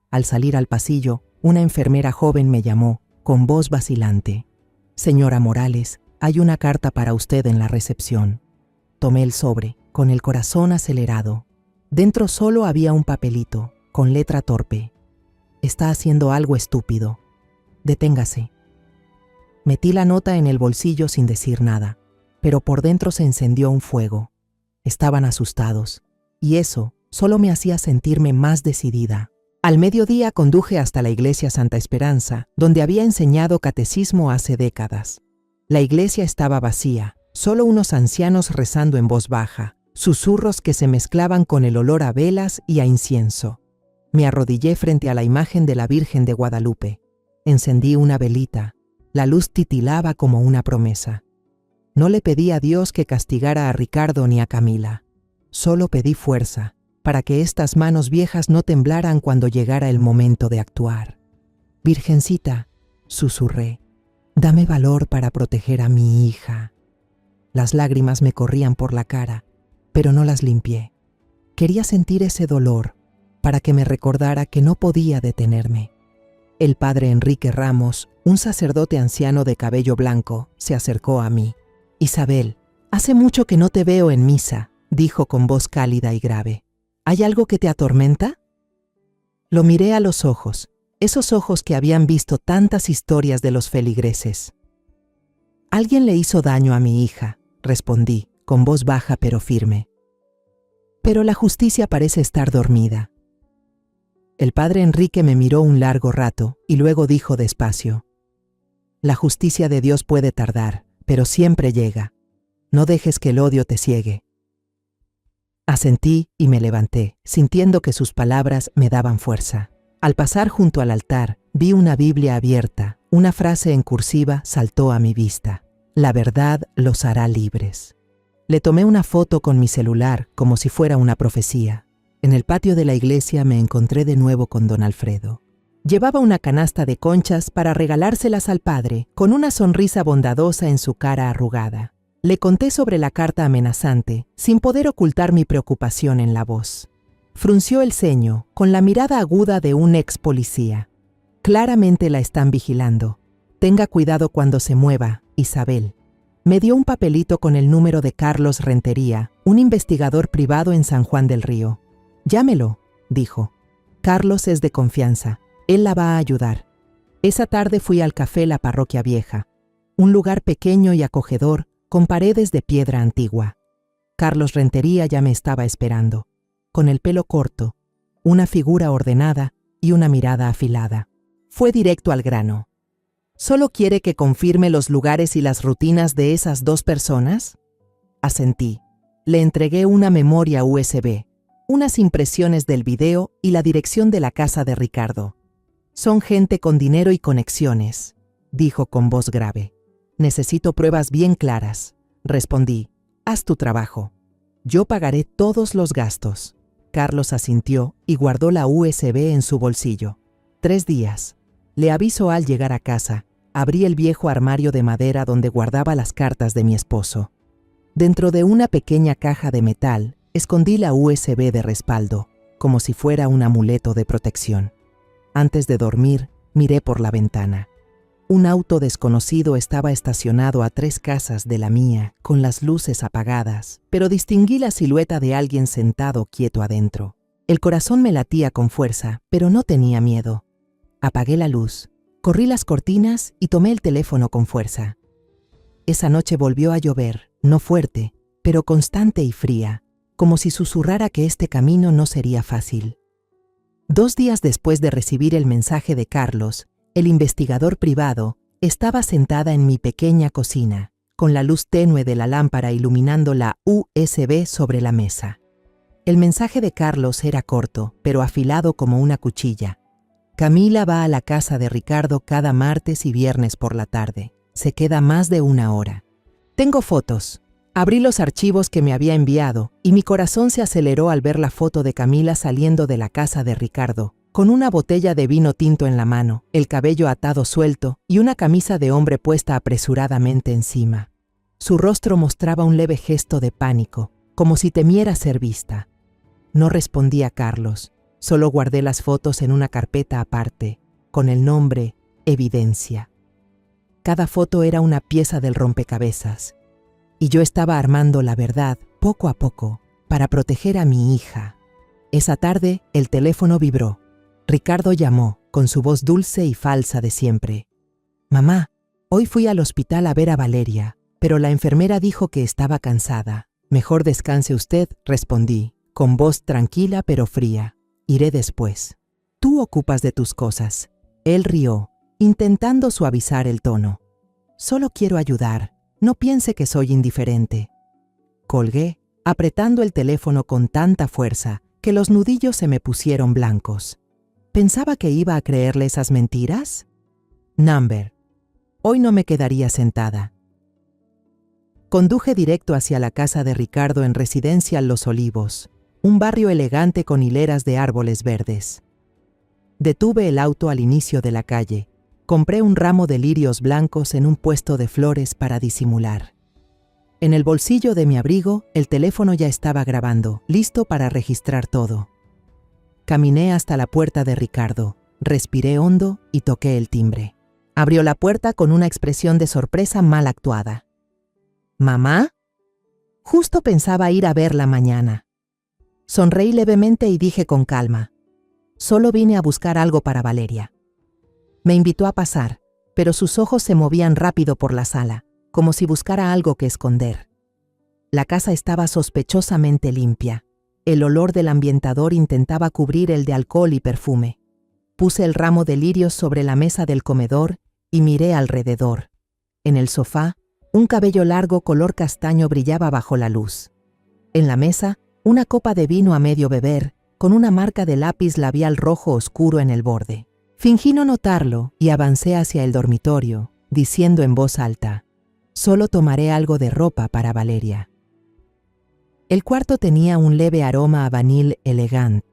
Al salir al pasillo, una enfermera joven me llamó, con voz vacilante. Señora Morales, hay una carta para usted en la recepción. Tomé el sobre, con el corazón acelerado. Dentro solo había un papelito, con letra torpe. Está haciendo algo estúpido. Deténgase. Metí la nota en el bolsillo sin decir nada, pero por dentro se encendió un fuego. Estaban asustados, y eso solo me hacía sentirme más decidida. Al mediodía conduje hasta la iglesia Santa Esperanza, donde había enseñado catecismo hace décadas. La iglesia estaba vacía, solo unos ancianos rezando en voz baja, susurros que se mezclaban con el olor a velas y a incienso. Me arrodillé frente a la imagen de la Virgen de Guadalupe. Encendí una velita. La luz titilaba como una promesa. No le pedí a Dios que castigara a Ricardo ni a Camila. Solo pedí fuerza, para que estas manos viejas no temblaran cuando llegara el momento de actuar. Virgencita, susurré, dame valor para proteger a mi hija. Las lágrimas me corrían por la cara, pero no las limpié. Quería sentir ese dolor para que me recordara que no podía detenerme. El padre Enrique Ramos, un sacerdote anciano de cabello blanco, se acercó a mí. Isabel, hace mucho que no te veo en misa, dijo con voz cálida y grave. ¿Hay algo que te atormenta? Lo miré a los ojos, esos ojos que habían visto tantas historias de los feligreses. Alguien le hizo daño a mi hija, respondí, con voz baja pero firme. Pero la justicia parece estar dormida. El padre Enrique me miró un largo rato y luego dijo despacio: La justicia de Dios puede tardar, pero siempre llega. No dejes que el odio te ciegue. Asentí y me levanté, sintiendo que sus palabras me daban fuerza. Al pasar junto al altar, vi una Biblia abierta. Una frase en cursiva saltó a mi vista: La verdad los hará libres. Le tomé una foto con mi celular como si fuera una profecía. En el patio de la iglesia me encontré de nuevo con don Alfredo. Llevaba una canasta de conchas para regalárselas al padre, con una sonrisa bondadosa en su cara arrugada. Le conté sobre la carta amenazante, sin poder ocultar mi preocupación en la voz. Frunció el ceño, con la mirada aguda de un ex policía. Claramente la están vigilando. Tenga cuidado cuando se mueva, Isabel. Me dio un papelito con el número de Carlos Rentería, un investigador privado en San Juan del Río. Llámelo, dijo. Carlos es de confianza. Él la va a ayudar. Esa tarde fui al café La Parroquia Vieja, un lugar pequeño y acogedor con paredes de piedra antigua. Carlos Rentería ya me estaba esperando, con el pelo corto, una figura ordenada y una mirada afilada. Fue directo al grano. ¿Solo quiere que confirme los lugares y las rutinas de esas dos personas? Asentí. Le entregué una memoria USB, unas impresiones del video y la dirección de la casa de Ricardo. Son gente con dinero y conexiones, dijo con voz grave. Necesito pruebas bien claras. Respondí, haz tu trabajo. Yo pagaré todos los gastos. Carlos asintió y guardó la USB en su bolsillo. 3 días. Le aviso al llegar a casa. Abrí el viejo armario de madera donde guardaba las cartas de mi esposo. Dentro de una pequeña caja de metal, escondí la USB de respaldo, como si fuera un amuleto de protección. Antes de dormir, miré por la ventana. Un auto desconocido estaba estacionado a 3 casas de la mía, con las luces apagadas, pero distinguí la silueta de alguien sentado quieto adentro. El corazón me latía con fuerza, pero no tenía miedo. Apagué la luz, corrí las cortinas y tomé el teléfono con fuerza. Esa noche volvió a llover, no fuerte, pero constante y fría, como si susurrara que este camino no sería fácil. 2 días después de recibir el mensaje de Carlos, el investigador privado, estaba sentada en mi pequeña cocina, con la luz tenue de la lámpara iluminando la USB sobre la mesa. El mensaje de Carlos era corto, pero afilado como una cuchilla. Camila va a la casa de Ricardo cada martes y viernes por la tarde. Se queda más de 1 hora. Tengo fotos. Abrí los archivos que me había enviado y mi corazón se aceleró al ver la foto de Camila saliendo de la casa de Ricardo, con una botella de vino tinto en la mano, el cabello atado suelto y una camisa de hombre puesta apresuradamente encima. Su rostro mostraba un leve gesto de pánico, como si temiera ser vista. No respondí a Carlos, solo guardé las fotos en una carpeta aparte, con el nombre Evidencia. Cada foto era una pieza del rompecabezas. Y yo estaba armando la verdad, poco a poco, para proteger a mi hija. Esa tarde, el teléfono vibró. Ricardo llamó, con su voz dulce y falsa de siempre. «Mamá, hoy fui al hospital a ver a Valeria, pero la enfermera dijo que estaba cansada. Mejor descanse usted», respondí, con voz tranquila pero fría. «Iré después. Tú ocupas de tus cosas». Él rió, intentando suavizar el tono. «Solo quiero ayudar. No piense que soy indiferente». Colgué, apretando el teléfono con tanta fuerza que los nudillos se me pusieron blancos. ¿Pensaba que iba a creerle esas mentiras? Number. Hoy no me quedaría sentada. Conduje directo hacia la casa de Ricardo en Residencial Los Olivos, un barrio elegante con hileras de árboles verdes. Detuve el auto al inicio de la calle. Compré un ramo de lirios blancos en un puesto de flores para disimular. En el bolsillo de mi abrigo, el teléfono ya estaba grabando, listo para registrar todo. Caminé hasta la puerta de Ricardo, respiré hondo y toqué el timbre. Abrió la puerta con una expresión de sorpresa mal actuada. «¿Mamá?» Justo pensaba ir a verla mañana. Sonreí levemente y dije con calma: «Solo vine a buscar algo para Valeria». Me invitó a pasar, pero sus ojos se movían rápido por la sala, como si buscara algo que esconder. La casa estaba sospechosamente limpia. El olor del ambientador intentaba cubrir el de alcohol y perfume. Puse el ramo de lirios sobre la mesa del comedor y miré alrededor. En el sofá, un cabello largo color castaño brillaba bajo la luz. En la mesa, una copa de vino a medio beber, con una marca de lápiz labial rojo oscuro en el borde. Fingí no notarlo y avancé hacia el dormitorio, diciendo en voz alta: «Solo tomaré algo de ropa para Valeria». El cuarto tenía un leve aroma a vanille elegant,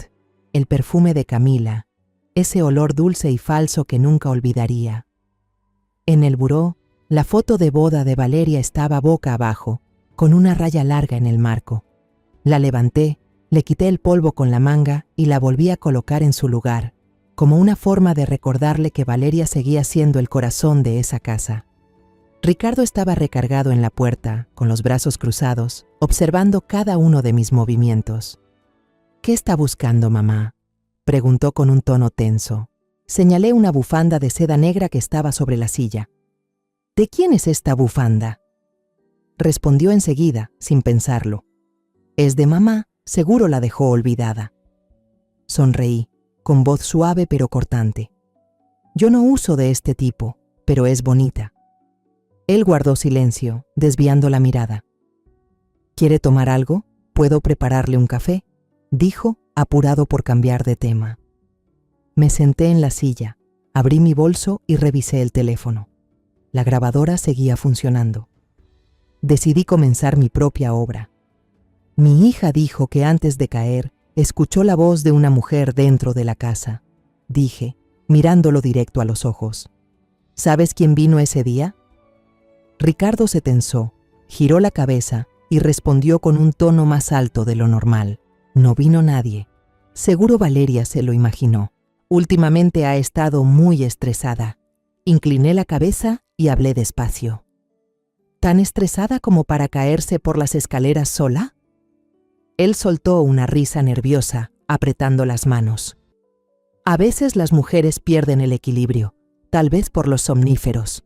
el perfume de Camila, ese olor dulce y falso que nunca olvidaría. En el buró, la foto de boda de Valeria estaba boca abajo, con una raya larga en el marco. La levanté, le quité el polvo con la manga y la volví a colocar en su lugar, como una forma de recordarle que Valeria seguía siendo el corazón de esa casa. Ricardo estaba recargado en la puerta, con los brazos cruzados, observando cada uno de mis movimientos. «¿Qué está buscando, mamá?», preguntó con un tono tenso. Señalé una bufanda de seda negra que estaba sobre la silla. «¿De quién es esta bufanda?», respondió enseguida, sin pensarlo. «Es de mamá, seguro la dejó olvidada». Sonreí, con voz suave pero cortante. «Yo no uso de este tipo, pero es bonita». Él guardó silencio, desviando la mirada. «¿Quiere tomar algo? ¿Puedo prepararle un café?», dijo, apurado por cambiar de tema. Me senté en la silla, abrí mi bolso y revisé el teléfono. La grabadora seguía funcionando. Decidí comenzar mi propia obra. Mi hija dijo que antes de caer, escuchó la voz de una mujer dentro de la casa. Dije, mirándolo directo a los ojos: «¿Sabes quién vino ese día?». Ricardo se tensó, giró la cabeza y respondió con un tono más alto de lo normal: «No vino nadie. Seguro Valeria se lo imaginó. Últimamente ha estado muy estresada». Incliné la cabeza y hablé despacio. «¿Tan estresada como para caerse por las escaleras sola?». Él soltó una risa nerviosa, apretando las manos. «A veces las mujeres pierden el equilibrio, tal vez por los somníferos».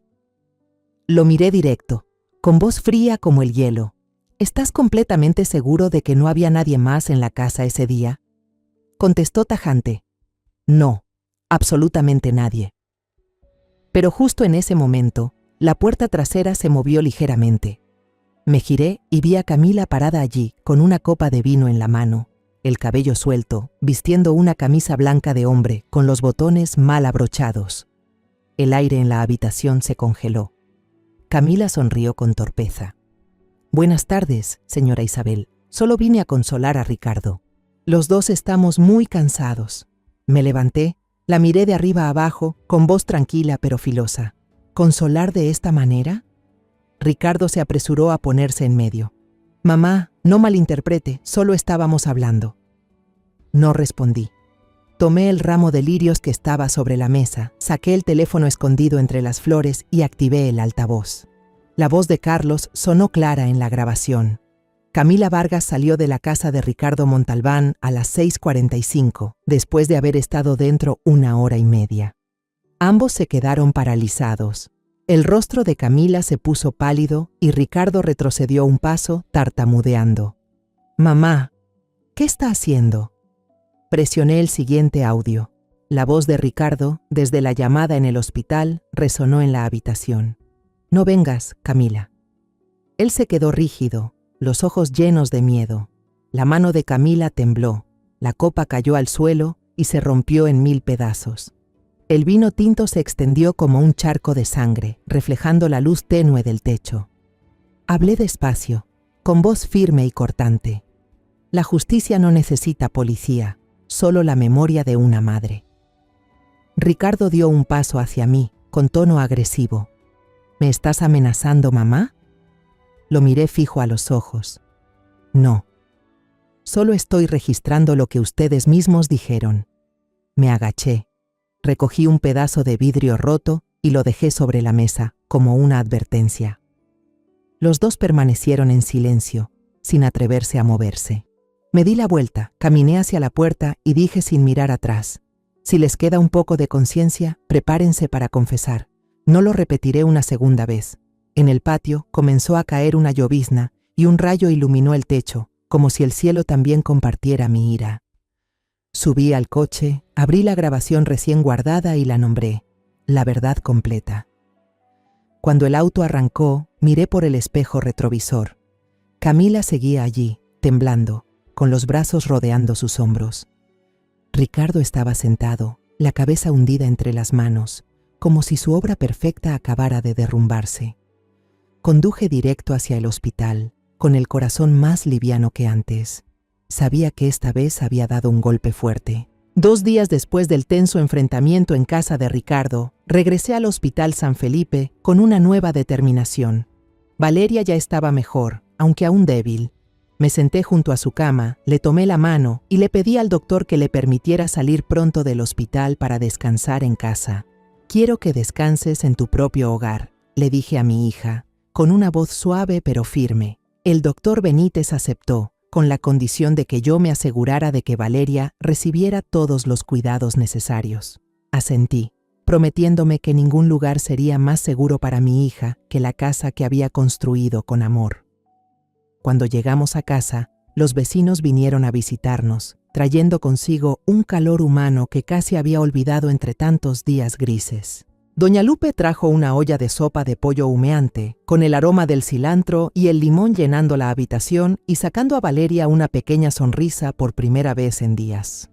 Lo miré directo, con voz fría como el hielo. «¿Estás completamente seguro de que no había nadie más en la casa ese día?». Contestó tajante: «No, absolutamente nadie». Pero justo en ese momento, la puerta trasera se movió ligeramente. Me giré y vi a Camila parada allí, con una copa de vino en la mano, el cabello suelto, vistiendo una camisa blanca de hombre, con los botones mal abrochados. El aire en la habitación se congeló. Camila sonrió con torpeza. «Buenas tardes, señora Isabel. Solo vine a consolar a Ricardo. Los dos estamos muy cansados». Me levanté, la miré de arriba a abajo, con voz tranquila pero filosa. «¿Consolar de esta manera?». Ricardo se apresuró a ponerse en medio. «Mamá, no malinterprete, solo estábamos hablando». No respondí. Tomé el ramo de lirios que estaba sobre la mesa, saqué el teléfono escondido entre las flores y activé el altavoz. La voz de Carlos sonó clara en la grabación. Camila Vargas salió de la casa de Ricardo Montalbán a las 6:45, después de haber estado dentro 1 hora y media. Ambos se quedaron paralizados. El rostro de Camila se puso pálido y Ricardo retrocedió un paso, tartamudeando. «Mamá, ¿qué está haciendo?». Presioné el siguiente audio. La voz de Ricardo, desde la llamada en el hospital, resonó en la habitación. «No vengas, Camila». Él se quedó rígido, los ojos llenos de miedo. La mano de Camila tembló, la copa cayó al suelo y se rompió en 1000 pedazos. El vino tinto se extendió como un charco de sangre, reflejando la luz tenue del techo. Hablé despacio, con voz firme y cortante. La justicia no necesita policía, solo la memoria de una madre. Ricardo dio un paso hacia mí, con tono agresivo. «¿Me estás amenazando, mamá?». Lo miré fijo a los ojos. «No. Solo estoy registrando lo que ustedes mismos dijeron». Me agaché. Recogí un pedazo de vidrio roto y lo dejé sobre la mesa, como una advertencia. Los dos permanecieron en silencio, sin atreverse a moverse. Me di la vuelta, caminé hacia la puerta y dije sin mirar atrás: «Si les queda un poco de conciencia, prepárense para confesar. No lo repetiré una segunda vez». En el patio comenzó a caer una llovizna y un rayo iluminó el techo, como si el cielo también compartiera mi ira. Subí al coche, abrí la grabación recién guardada y la nombré «La verdad completa». Cuando el auto arrancó, miré por el espejo retrovisor. Camila seguía allí, temblando, con los brazos rodeando sus hombros. Ricardo estaba sentado, la cabeza hundida entre las manos, como si su obra perfecta acabara de derrumbarse. Conduje directo hacia el hospital, con el corazón más liviano que antes. Sabía que esta vez había dado un golpe fuerte. 2 días después del tenso enfrentamiento en casa de Ricardo, regresé al Hospital San Felipe con una nueva determinación. Valeria ya estaba mejor, aunque aún débil. Me senté junto a su cama, le tomé la mano y le pedí al doctor que le permitiera salir pronto del hospital para descansar en casa. «Quiero que descanses en tu propio hogar», le dije a mi hija, con una voz suave pero firme. El doctor Benítez aceptó, con la condición de que yo me asegurara de que Valeria recibiera todos los cuidados necesarios. Asentí, prometiéndome que ningún lugar sería más seguro para mi hija que la casa que había construido con amor. Cuando llegamos a casa, los vecinos vinieron a visitarnos, trayendo consigo un calor humano que casi había olvidado entre tantos días grises. Doña Lupe trajo una olla de sopa de pollo humeante, con el aroma del cilantro y el limón llenando la habitación y sacando a Valeria una pequeña sonrisa por primera vez en días.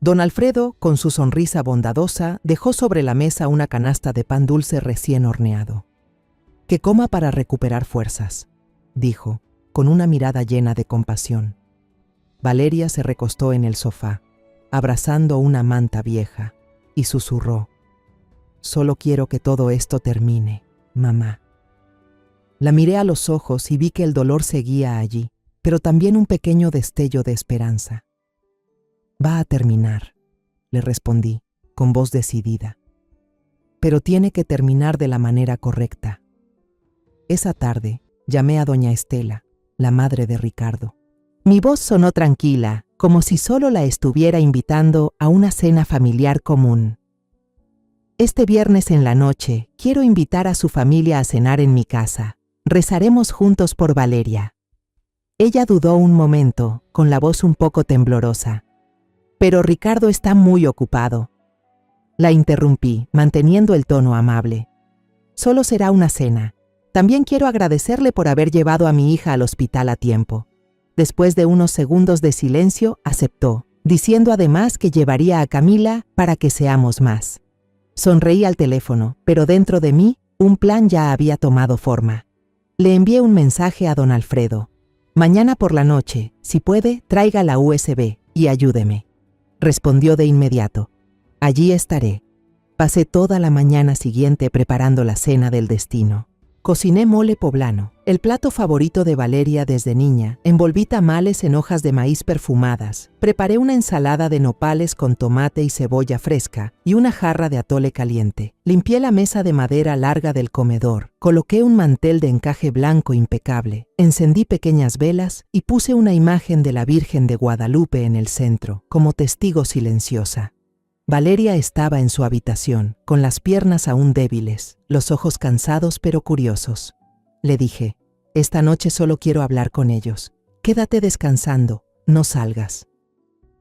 Don Alfredo, con su sonrisa bondadosa, dejó sobre la mesa una canasta de pan dulce recién horneado. «Que coma para recuperar fuerzas», dijo, con una mirada llena de compasión. Valeria se recostó en el sofá, abrazando una manta vieja, y susurró: «Solo quiero que todo esto termine, mamá». La miré a los ojos y vi que el dolor seguía allí, pero también un pequeño destello de esperanza. «Va a terminar», le respondí, con voz decidida. «Pero tiene que terminar de la manera correcta». Esa tarde llamé a doña Estela, la madre de Ricardo. Mi voz sonó tranquila, como si solo la estuviera invitando a una cena familiar común. «Este viernes en la noche quiero invitar a su familia a cenar en mi casa. Rezaremos juntos por Valeria». Ella dudó un momento, con la voz un poco temblorosa. «Pero Ricardo está muy ocupado». La interrumpí, manteniendo el tono amable. «Solo será una cena. También quiero agradecerle por haber llevado a mi hija al hospital a tiempo». Después de unos segundos de silencio, aceptó, diciendo además que llevaría a Camila para que seamos más. Sonreí al teléfono, pero dentro de mí, un plan ya había tomado forma. Le envié un mensaje a don Alfredo. «Mañana por la noche, si puede, traiga la USB y ayúdeme». Respondió de inmediato: «Allí estaré». Pasé toda la mañana siguiente preparando la cena del destino. Cociné mole poblano, el plato favorito de Valeria desde niña. Envolví tamales en hojas de maíz perfumadas. Preparé una ensalada de nopales con tomate y cebolla fresca y una jarra de atole caliente. Limpié la mesa de madera larga del comedor. Coloqué un mantel de encaje blanco impecable. Encendí pequeñas velas y puse una imagen de la Virgen de Guadalupe en el centro, como testigo silenciosa. Valeria estaba en su habitación, con las piernas aún débiles, los ojos cansados pero curiosos. Le dije, esta noche solo quiero hablar con ellos. Quédate descansando, no salgas.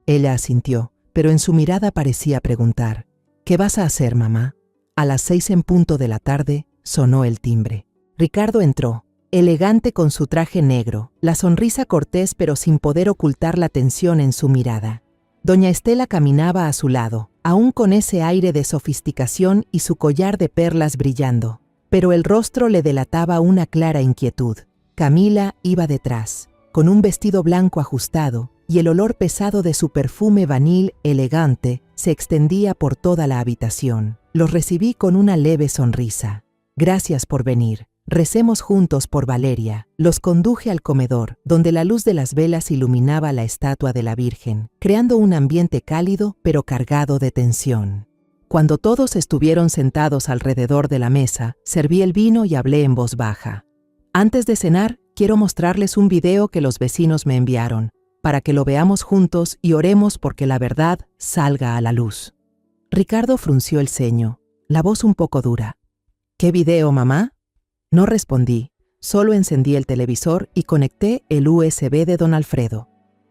Ella asintió, pero en su mirada parecía preguntar, ¿qué vas a hacer, mamá? A las 6 en punto de la tarde, sonó el timbre. Ricardo entró, elegante con su traje negro, la sonrisa cortés pero sin poder ocultar la tensión en su mirada. Doña Estela caminaba a su lado, aún con ese aire de sofisticación y su collar de perlas brillando, pero el rostro le delataba una clara inquietud. Camila iba detrás, con un vestido blanco ajustado, y el olor pesado de su perfume vanil elegante se extendía por toda la habitación. Los recibí con una leve sonrisa. Gracias por venir. Recemos juntos por Valeria. Los conduje al comedor, donde la luz de las velas iluminaba la estatua de la Virgen, creando un ambiente cálido pero cargado de tensión. Cuando todos estuvieron sentados alrededor de la mesa, serví el vino y hablé en voz baja. Antes de cenar, quiero mostrarles un video que los vecinos me enviaron, para que lo veamos juntos y oremos porque la verdad salga a la luz. Ricardo frunció el ceño, la voz un poco dura. ¿Qué video, mamá? No respondí, solo encendí el televisor y conecté el USB de don Alfredo.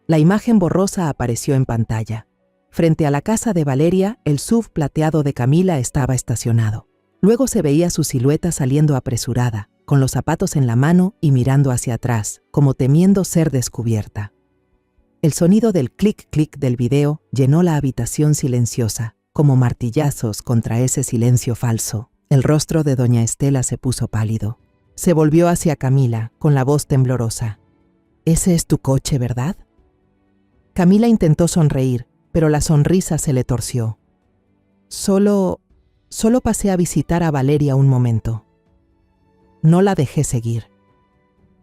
La imagen borrosa apareció en pantalla. Frente a la casa de Valeria, el SUV plateado de Camila estaba estacionado. Luego se veía su silueta saliendo apresurada, con los zapatos en la mano y mirando hacia atrás, como temiendo ser descubierta. El sonido del clic-clic del video llenó la habitación silenciosa, como martillazos contra ese silencio falso. El rostro de doña Estela se puso pálido. Se volvió hacia Camila, con la voz temblorosa. «¿Ese es tu coche, verdad?» Camila intentó sonreír, pero la sonrisa se le torció. Solo pasé a visitar a Valeria un momento. No la dejé seguir.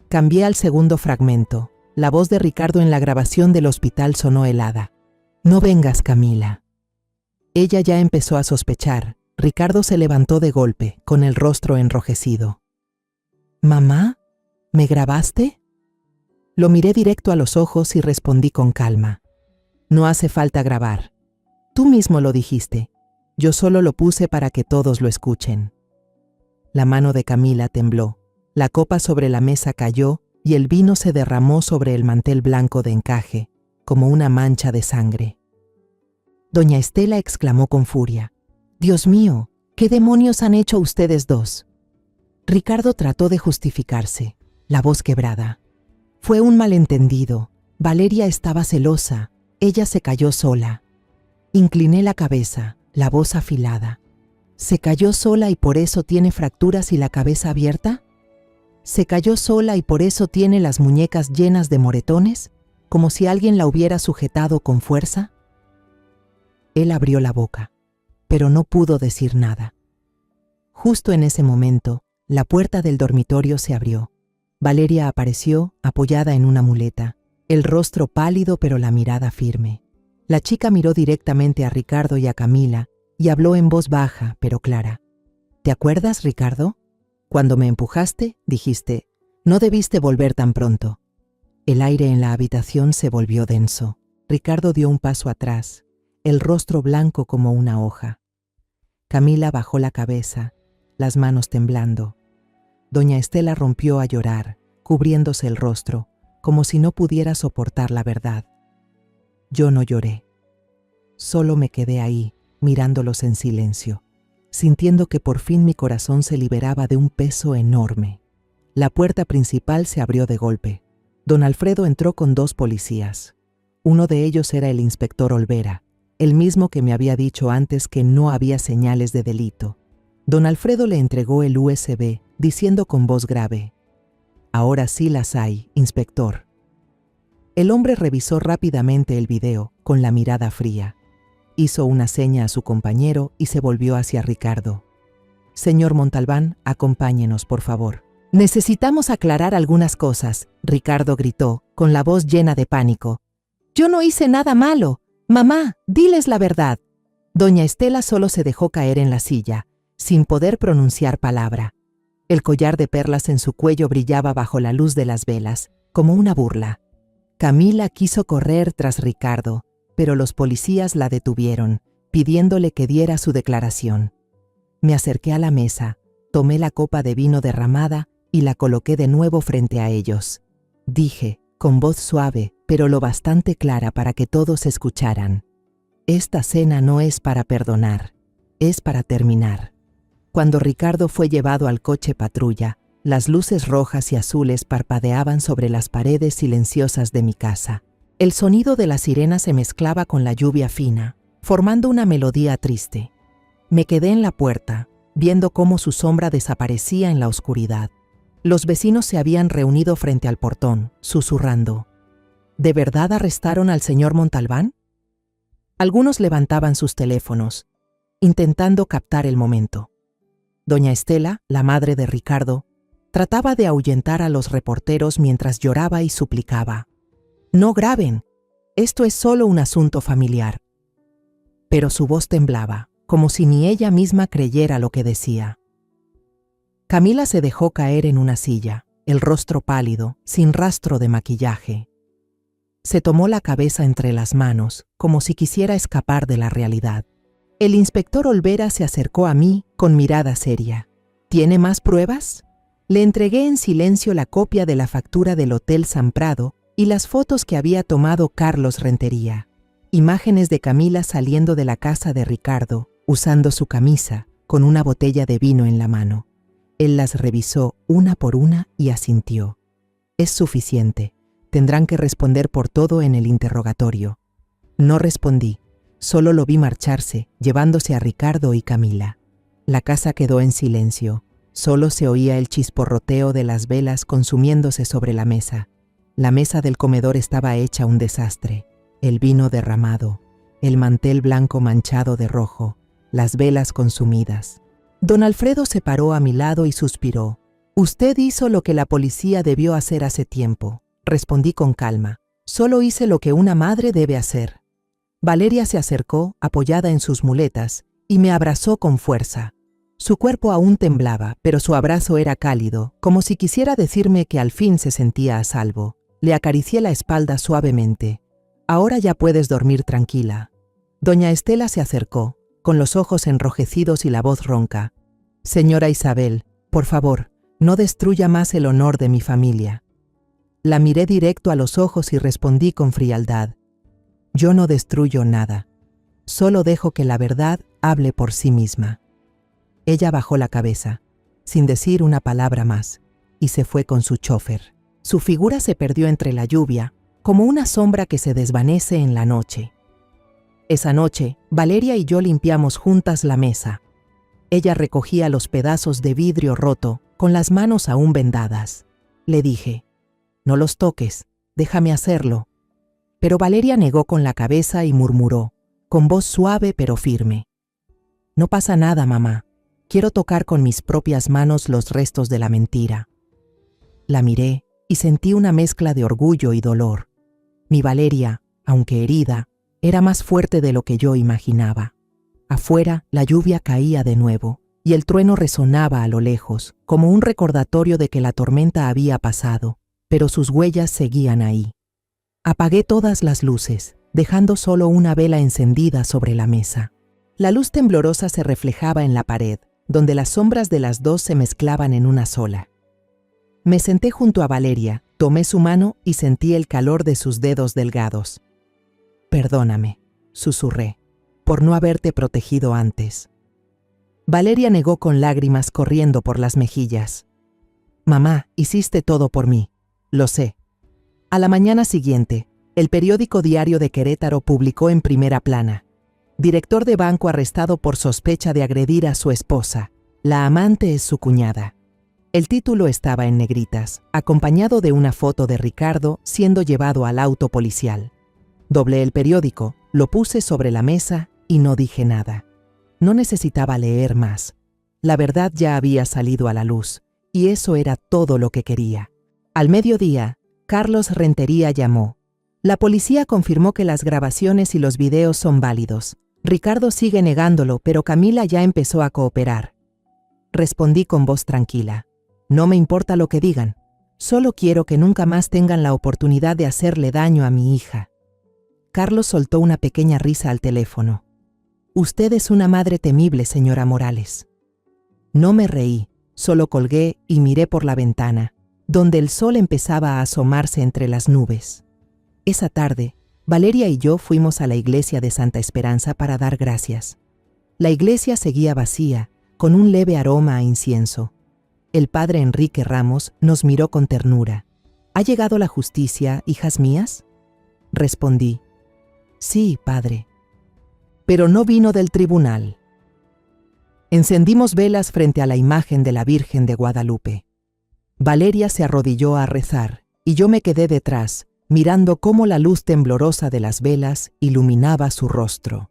Cambié al segundo fragmento. La voz de Ricardo en la grabación del hospital sonó helada. «No vengas, Camila». Ella ya empezó a sospechar. Ricardo se levantó de golpe, con el rostro enrojecido. «¿Mamá? ¿Me grabaste?» Lo miré directo a los ojos y respondí con calma. «No hace falta grabar. Tú mismo lo dijiste. Yo solo lo puse para que todos lo escuchen». La mano de Camila tembló. La copa sobre la mesa cayó y el vino se derramó sobre el mantel blanco de encaje, como una mancha de sangre. Doña Estela exclamó con furia. «Dios mío, ¿qué demonios han hecho ustedes dos?» Ricardo trató de justificarse, la voz quebrada. «Fue un malentendido. Valeria estaba celosa. Ella se cayó sola». Incliné la cabeza, la voz afilada. «¿Se cayó sola y por eso tiene fracturas y la cabeza abierta? ¿Se cayó sola y por eso tiene las muñecas llenas de moretones, como si alguien la hubiera sujetado con fuerza?» Él abrió la boca, pero no pudo decir nada. Justo en ese momento, la puerta del dormitorio se abrió. Valeria apareció, apoyada en una muleta, el rostro pálido pero la mirada firme. La chica miró directamente a Ricardo y a Camila y habló en voz baja pero clara. «¿Te acuerdas, Ricardo? Cuando me empujaste, dijiste, no debiste volver tan pronto». El aire en la habitación se volvió denso. Ricardo dio un paso atrás, el rostro blanco como una hoja. Camila bajó la cabeza, las manos temblando. Doña Estela rompió a llorar, cubriéndose el rostro, como si no pudiera soportar la verdad. Yo no lloré. Solo me quedé ahí, mirándolos en silencio, sintiendo que por fin mi corazón se liberaba de un peso enorme. La puerta principal se abrió de golpe. Don Alfredo entró con 2 policías. Uno de ellos era el inspector Olvera, el mismo que me había dicho antes que no había señales de delito. Don Alfredo le entregó el USB, diciendo con voz grave, «Ahora sí las hay, inspector». El hombre revisó rápidamente el video, con la mirada fría. Hizo una seña a su compañero y se volvió hacia Ricardo. Señor Montalbán, acompáñenos, por favor. Necesitamos aclarar algunas cosas, Ricardo gritó, con la voz llena de pánico. Yo no hice nada malo. Mamá, diles la verdad. Doña Estela solo se dejó caer en la silla, sin poder pronunciar palabra. El collar de perlas en su cuello brillaba bajo la luz de las velas, como una burla. Camila quiso correr tras Ricardo, pero los policías la detuvieron, pidiéndole que diera su declaración. Me acerqué a la mesa, tomé la copa de vino derramada y la coloqué de nuevo frente a ellos. Dije, con voz suave, pero lo bastante clara para que todos escucharan: esta cena no es para perdonar, es para terminar. Cuando Ricardo fue llevado al coche patrulla, las luces rojas y azules parpadeaban sobre las paredes silenciosas de mi casa. El sonido de la sirena se mezclaba con la lluvia fina, formando una melodía triste. Me quedé en la puerta, viendo cómo su sombra desaparecía en la oscuridad. Los vecinos se habían reunido frente al portón, susurrando. ¿De verdad arrestaron al señor Montalbán? Algunos levantaban sus teléfonos, intentando captar el momento. Doña Estela, la madre de Ricardo, trataba de ahuyentar a los reporteros mientras lloraba y suplicaba. No graben, esto es solo un asunto familiar. Pero su voz temblaba, como si ni ella misma creyera lo que decía. Camila se dejó caer en una silla, el rostro pálido, sin rastro de maquillaje. Se tomó la cabeza entre las manos, como si quisiera escapar de la realidad. El inspector Olvera se acercó a mí con mirada seria. ¿Tiene más pruebas? Le entregué en silencio la copia de la factura del Hotel San Prado y las fotos que había tomado Carlos Rentería. Imágenes de Camila saliendo de la casa de Ricardo, usando su camisa, con una botella de vino en la mano. Él las revisó una por una y asintió. Es suficiente. Tendrán que responder por todo en el interrogatorio. No respondí. Solo lo vi marcharse, llevándose a Ricardo y Camila. La casa quedó en silencio. Solo se oía el chisporroteo de las velas consumiéndose sobre la mesa. La mesa del comedor estaba hecha un desastre. El vino derramado, el mantel blanco manchado de rojo, las velas consumidas. Don Alfredo se paró a mi lado y suspiró. Usted hizo lo que la policía debió hacer hace tiempo. Respondí con calma. Solo hice lo que una madre debe hacer. Valeria se acercó, apoyada en sus muletas, y me abrazó con fuerza. Su cuerpo aún temblaba, pero su abrazo era cálido, como si quisiera decirme que al fin se sentía a salvo. Le acaricié la espalda suavemente. Ahora ya puedes dormir tranquila. Doña Estela se acercó, con los ojos enrojecidos y la voz ronca. Señora Isabel, por favor, no destruya más el honor de mi familia. La miré directo a los ojos y respondí con frialdad. Yo no destruyo nada. Solo dejo que la verdad hable por sí misma. Ella bajó la cabeza, sin decir una palabra más, y se fue con su chófer. Su figura se perdió entre la lluvia, como una sombra que se desvanece en la noche. Esa noche, Valeria y yo limpiamos juntas la mesa. Ella recogía los pedazos de vidrio roto, con las manos aún vendadas. Le dije, no los toques, déjame hacerlo. Pero Valeria negó con la cabeza y murmuró, con voz suave pero firme. No pasa nada, mamá. Quiero tocar con mis propias manos los restos de la mentira. La miré y sentí una mezcla de orgullo y dolor. Mi Valeria, aunque herida, era más fuerte de lo que yo imaginaba. Afuera, la lluvia caía de nuevo, y el trueno resonaba a lo lejos, como un recordatorio de que la tormenta había pasado, pero sus huellas seguían ahí. Apagué todas las luces, dejando solo una vela encendida sobre la mesa. La luz temblorosa se reflejaba en la pared, donde las sombras de las dos se mezclaban en una sola. Me senté junto a Valeria, tomé su mano y sentí el calor de sus dedos delgados. Perdóname, susurré, por no haberte protegido antes. Valeria negó con lágrimas corriendo por las mejillas. Mamá, hiciste todo por mí, lo sé. A la mañana siguiente, el periódico Diario de Querétaro publicó en primera plana: director de banco arrestado por sospecha de agredir a su esposa. La amante es su cuñada. El título estaba en negritas, acompañado de una foto de Ricardo siendo llevado al auto policial. Doblé el periódico, lo puse sobre la mesa y no dije nada. No necesitaba leer más. La verdad ya había salido a la luz, y eso era todo lo que quería. Al mediodía, Carlos Rentería llamó. La policía confirmó que las grabaciones y los videos son válidos. Ricardo sigue negándolo, pero Camila ya empezó a cooperar. Respondí con voz tranquila. No me importa lo que digan. Solo quiero que nunca más tengan la oportunidad de hacerle daño a mi hija. Carlos soltó una pequeña risa al teléfono. Usted es una madre temible, señora Morales. No me reí, solo colgué y miré por la ventana, donde el sol empezaba a asomarse entre las nubes. Esa tarde, Valeria y yo fuimos a la iglesia de Santa Esperanza para dar gracias. La iglesia seguía vacía, con un leve aroma a incienso. El padre Enrique Ramos nos miró con ternura. ¿Ha llegado la justicia, hijas mías? Respondí. Sí, padre. Pero no vino del tribunal. Encendimos velas frente a la imagen de la Virgen de Guadalupe. Valeria se arrodilló a rezar, y yo me quedé detrás, mirando cómo la luz temblorosa de las velas iluminaba su rostro.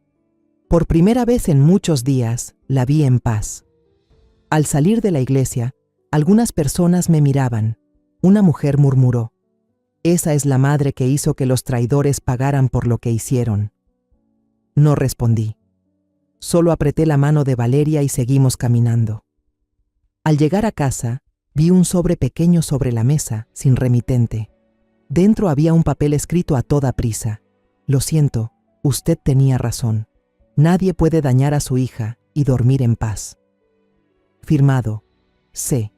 Por primera vez en muchos días, la vi en paz. Al salir de la iglesia, algunas personas me miraban. Una mujer murmuró: «Esa es la madre que hizo que los traidores pagaran por lo que hicieron». No respondí. Solo apreté la mano de Valeria y seguimos caminando. Al llegar a casa, vi un sobre pequeño sobre la mesa, sin remitente. Dentro había un papel escrito a toda prisa. «Lo siento, usted tenía razón. Nadie puede dañar a su hija y dormir en paz». Firmado, C.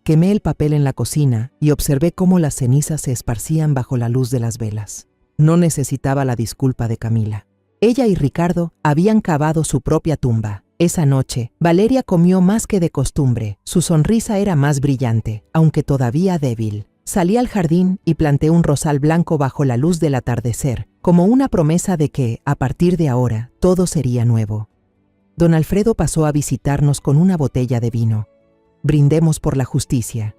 Quemé el papel en la cocina y observé cómo las cenizas se esparcían bajo la luz de las velas. No necesitaba la disculpa de Camila. Ella y Ricardo habían cavado su propia tumba. Esa noche, Valeria comió más que de costumbre. Su sonrisa era más brillante, aunque todavía débil. Salí al jardín y planté un rosal blanco bajo la luz del atardecer, como una promesa de que, a partir de ahora, todo sería nuevo. Don Alfredo pasó a visitarnos con una botella de vino. Brindemos por la justicia.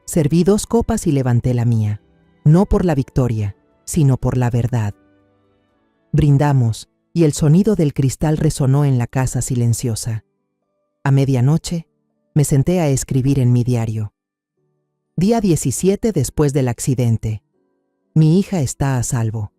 Serví 2 copas y levanté la mía. No por la victoria, sino por la verdad. Brindamos, y el sonido del cristal resonó en la casa silenciosa. A medianoche, me senté a escribir en mi diario. Día 17 después del accidente. Mi hija está a salvo.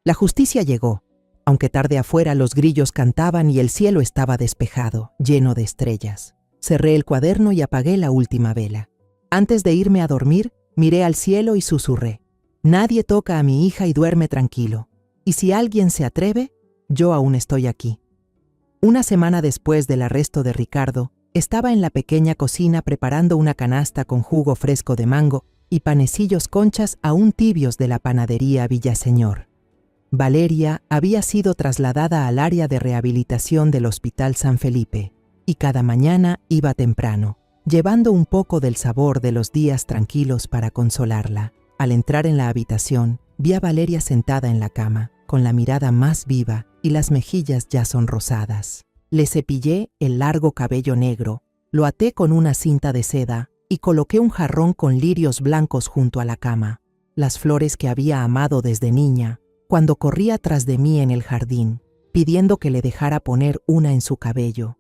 La justicia llegó. Aunque tarde afuera los grillos cantaban y el cielo estaba despejado, lleno de estrellas. Cerré el cuaderno y apagué la última vela. Antes de irme a dormir, miré al cielo y susurré: «Nadie toca a mi hija y duerme tranquilo. Y si alguien se atreve, yo aún estoy aquí». Una semana después del arresto de Ricardo, estaba en la pequeña cocina preparando una canasta con jugo fresco de mango y panecillos conchas aún tibios de la panadería Villaseñor. Valeria había sido trasladada al área de rehabilitación del Hospital San Felipe, y cada mañana iba temprano, llevando un poco del sabor de los días tranquilos para consolarla. Al entrar en la habitación, vi a Valeria sentada en la cama, con la mirada más viva y las mejillas ya sonrosadas. Le cepillé el largo cabello negro, lo até con una cinta de seda y coloqué un jarrón con lirios blancos junto a la cama, las flores que había amado desde niña, cuando corría tras de mí en el jardín, pidiendo que le dejara poner una en su cabello.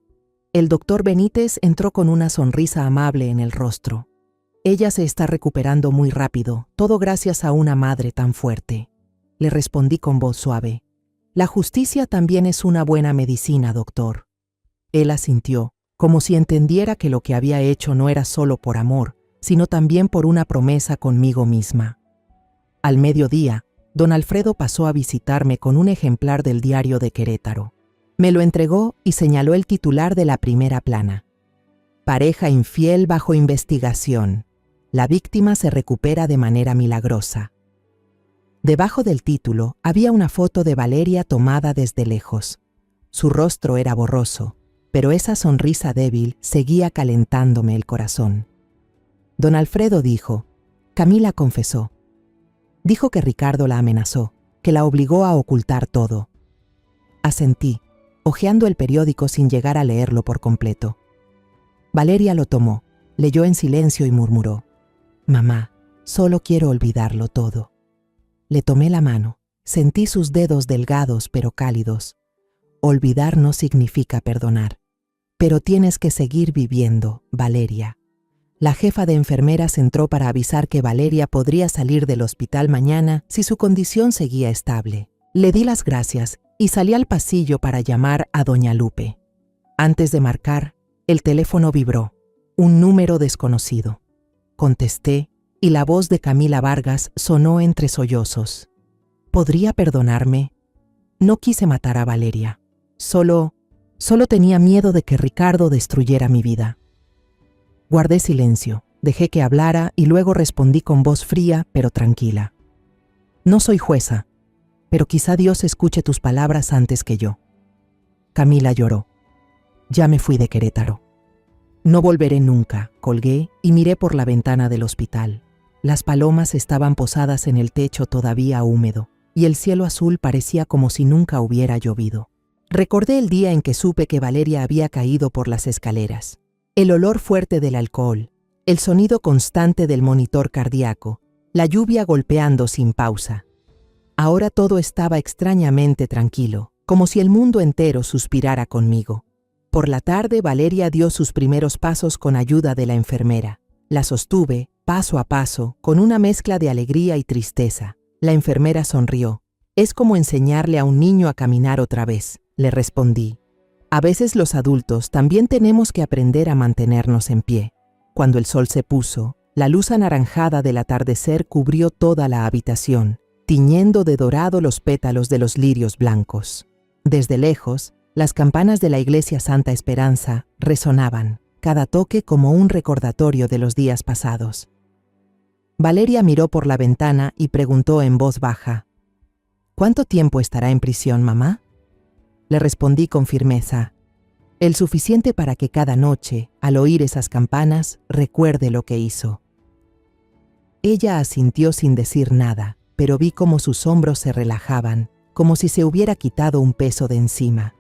El doctor Benítez entró con una sonrisa amable en el rostro. «Ella se está recuperando muy rápido, todo gracias a una madre tan fuerte», le respondí con voz suave. «La justicia también es una buena medicina, doctor». Él asintió, como si entendiera que lo que había hecho no era solo por amor, sino también por una promesa conmigo misma. Al mediodía, don Alfredo pasó a visitarme con un ejemplar del diario de Querétaro. Me lo entregó y señaló el titular de la primera plana: «Pareja infiel bajo investigación. La víctima se recupera de manera milagrosa». Debajo del título había una foto de Valeria tomada desde lejos. Su rostro era borroso, pero esa sonrisa débil seguía calentándome el corazón. Don Alfredo dijo: «Camila confesó. Dijo que Ricardo la amenazó, que la obligó a ocultar todo». Asentí, hojeando el periódico sin llegar a leerlo por completo. Valeria lo tomó, leyó en silencio y murmuró: «Mamá, solo quiero olvidarlo todo». Le tomé la mano, sentí sus dedos delgados pero cálidos. Olvidar no significa perdonar. Pero tienes que seguir viviendo, Valeria. La jefa de enfermeras entró para avisar que Valeria podría salir del hospital mañana si su condición seguía estable. Le di las gracias y salí al pasillo para llamar a doña Lupe. Antes de marcar, el teléfono vibró. Un número desconocido. Contesté y la voz de Camila Vargas sonó entre sollozos. ¿Podría perdonarme? No quise matar a Valeria. Solo tenía miedo de que Ricardo destruyera mi vida. Guardé silencio, dejé que hablara y luego respondí con voz fría pero tranquila. No soy jueza, pero quizá Dios escuche tus palabras antes que yo. Camila lloró. Ya me fui de Querétaro. No volveré nunca, colgué y miré por la ventana del hospital. Las palomas estaban posadas en el techo todavía húmedo y el cielo azul parecía como si nunca hubiera llovido. Recordé el día en que supe que Valeria había caído por las escaleras. El olor fuerte del alcohol, el sonido constante del monitor cardíaco, la lluvia golpeando sin pausa. Ahora todo estaba extrañamente tranquilo, como si el mundo entero suspirara conmigo. Por la tarde, Valeria dio sus primeros pasos con ayuda de la enfermera. La sostuve, paso a paso, con una mezcla de alegría y tristeza. La enfermera sonrió. Es como enseñarle a un niño a caminar otra vez, le respondí. A veces los adultos también tenemos que aprender a mantenernos en pie. Cuando el sol se puso, la luz anaranjada del atardecer cubrió toda la habitación, tiñendo de dorado los pétalos de los lirios blancos. Desde lejos, las campanas de la iglesia Santa Esperanza resonaban, cada toque como un recordatorio de los días pasados. Valeria miró por la ventana y preguntó en voz baja: ¿Cuánto tiempo estará en prisión, mamá? Le respondí con firmeza: el suficiente para que cada noche, al oír esas campanas, recuerde lo que hizo. Ella asintió sin decir nada, pero vi cómo sus hombros se relajaban, como si se hubiera quitado un peso de encima.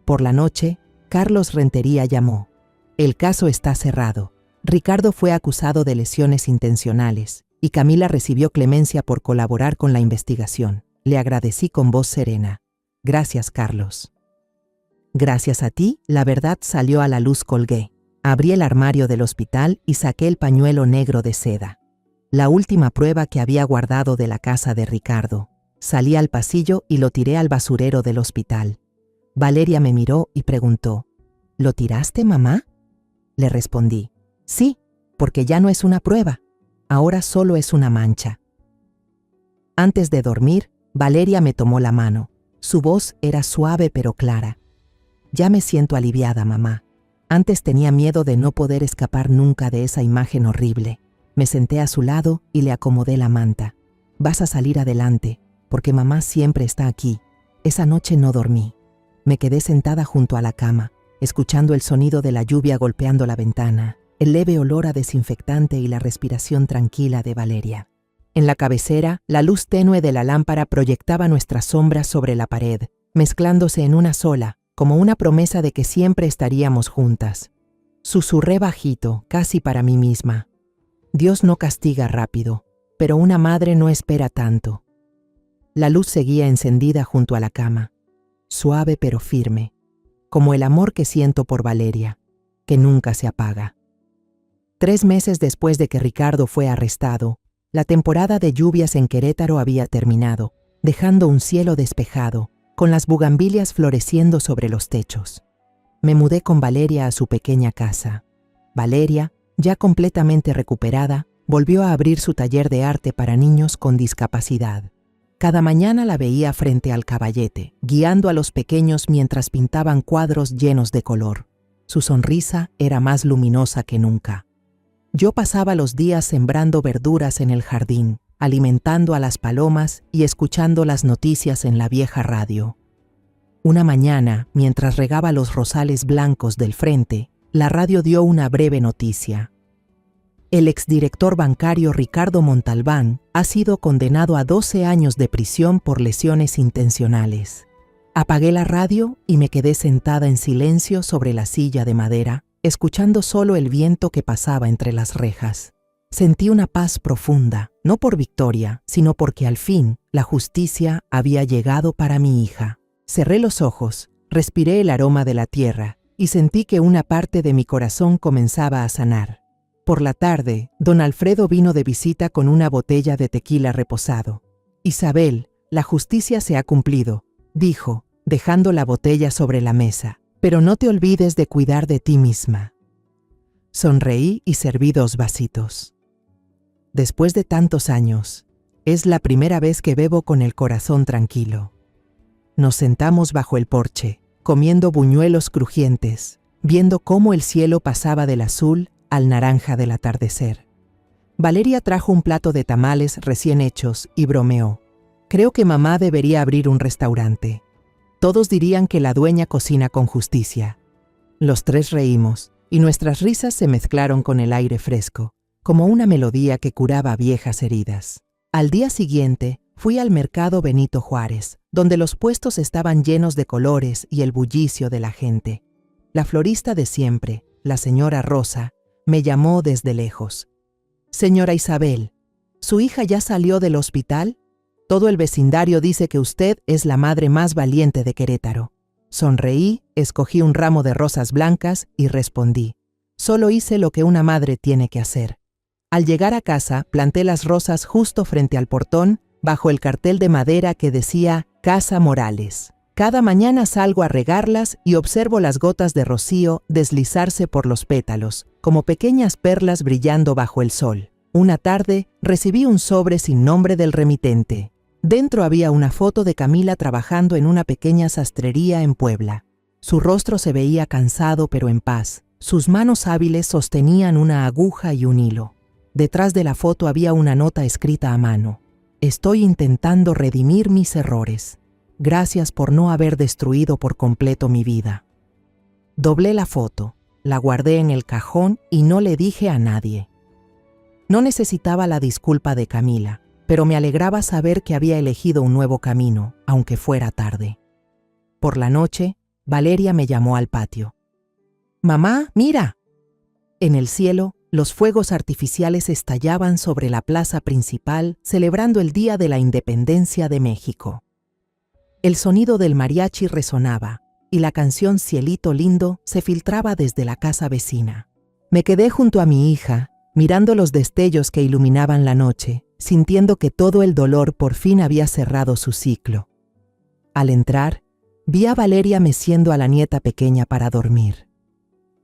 Por la noche, Carlos Rentería llamó. El caso está cerrado. Ricardo fue acusado de lesiones intencionales y Camila recibió clemencia por colaborar con la investigación. Le agradecí con voz serena. Gracias, Carlos. Gracias a ti, la verdad salió a la luz, colgué. Abrí el armario del hospital y saqué el pañuelo negro de seda. La última prueba que había guardado de la casa de Ricardo. Salí al pasillo y lo tiré al basurero del hospital. Valeria me miró y preguntó: ¿Lo tiraste, mamá? Le respondí: sí, porque ya no es una prueba. Ahora solo es una mancha. Antes de dormir, Valeria me tomó la mano. Su voz era suave pero clara. Ya me siento aliviada, mamá. Antes tenía miedo de no poder escapar nunca de esa imagen horrible. Me senté a su lado y le acomodé la manta. Vas a salir adelante, porque mamá siempre está aquí. Esa noche no dormí. Me quedé sentada junto a la cama, escuchando el sonido de la lluvia golpeando la ventana, el leve olor a desinfectante y la respiración tranquila de Valeria. En la cabecera, la luz tenue de la lámpara proyectaba nuestras sombras sobre la pared, mezclándose en una sola, como una promesa de que siempre estaríamos juntas. Susurré bajito, casi para mí misma: Dios no castiga rápido, pero una madre no espera tanto. La luz seguía encendida junto a la cama, suave pero firme, como el amor que siento por Valeria, que nunca se apaga. 3 meses después de que Ricardo fue arrestado, la temporada de lluvias en Querétaro había terminado, dejando un cielo despejado, con las bugambilias floreciendo sobre los techos. Me mudé con Valeria a su pequeña casa. Valeria, ya completamente recuperada, volvió a abrir su taller de arte para niños con discapacidad. Cada mañana la veía frente al caballete, guiando a los pequeños mientras pintaban cuadros llenos de color. Su sonrisa era más luminosa que nunca. Yo pasaba los días sembrando verduras en el jardín, alimentando a las palomas y escuchando las noticias en la vieja radio. Una mañana, mientras regaba los rosales blancos del frente, la radio dio una breve noticia. El exdirector bancario Ricardo Montalbán ha sido condenado a 12 años de prisión por lesiones intencionales. Apagué la radio y me quedé sentada en silencio sobre la silla de madera, escuchando solo el viento que pasaba entre las rejas. Sentí una paz profunda, no por victoria, sino porque al fin la justicia había llegado para mi hija. Cerré los ojos, respiré el aroma de la tierra y sentí que una parte de mi corazón comenzaba a sanar. Por la tarde, don Alfredo vino de visita con una botella de tequila reposado. Isabel, la justicia se ha cumplido, dijo, dejando la botella sobre la mesa, pero no te olvides de cuidar de ti misma. Sonreí y serví 2 vasitos. Después de tantos años, es la primera vez que bebo con el corazón tranquilo. Nos sentamos bajo el porche, comiendo buñuelos crujientes, viendo cómo el cielo pasaba del azul al naranja del atardecer. Valeria trajo un plato de tamales recién hechos y bromeó. Creo que mamá debería abrir un restaurante. Todos dirían que la dueña cocina con justicia. Los 3 reímos, y nuestras risas se mezclaron con el aire fresco, como una melodía que curaba viejas heridas. Al día siguiente, fui al mercado Benito Juárez, donde los puestos estaban llenos de colores y el bullicio de la gente. La florista de siempre, la señora Rosa, me llamó desde lejos. «Señora Isabel, ¿su hija ya salió del hospital? Todo el vecindario dice que usted es la madre más valiente de Querétaro». Sonreí, escogí un ramo de rosas blancas y respondí. Solo hice lo que una madre tiene que hacer. Al llegar a casa, planté las rosas justo frente al portón, bajo el cartel de madera que decía Casa Morales. Cada mañana salgo a regarlas y observo las gotas de rocío deslizarse por los pétalos, como pequeñas perlas brillando bajo el sol. Una tarde, recibí un sobre sin nombre del remitente. Dentro había una foto de Camila trabajando en una pequeña sastrería en Puebla. Su rostro se veía cansado pero en paz. Sus manos hábiles sostenían una aguja y un hilo. Detrás de la foto había una nota escrita a mano. Estoy intentando redimir mis errores. Gracias por no haber destruido por completo mi vida. Doblé la foto, la guardé en el cajón y no le dije a nadie. No necesitaba la disculpa de Camila, pero me alegraba saber que había elegido un nuevo camino, aunque fuera tarde. Por la noche, Valeria me llamó al patio. «Mamá, mira». En el cielo, los fuegos artificiales estallaban sobre la plaza principal, celebrando el Día de la Independencia de México. El sonido del mariachi resonaba, y la canción Cielito Lindo se filtraba desde la casa vecina. Me quedé junto a mi hija, mirando los destellos que iluminaban la noche, sintiendo que todo el dolor por fin había cerrado su ciclo. Al entrar, vi a Valeria meciendo a la nieta pequeña para dormir.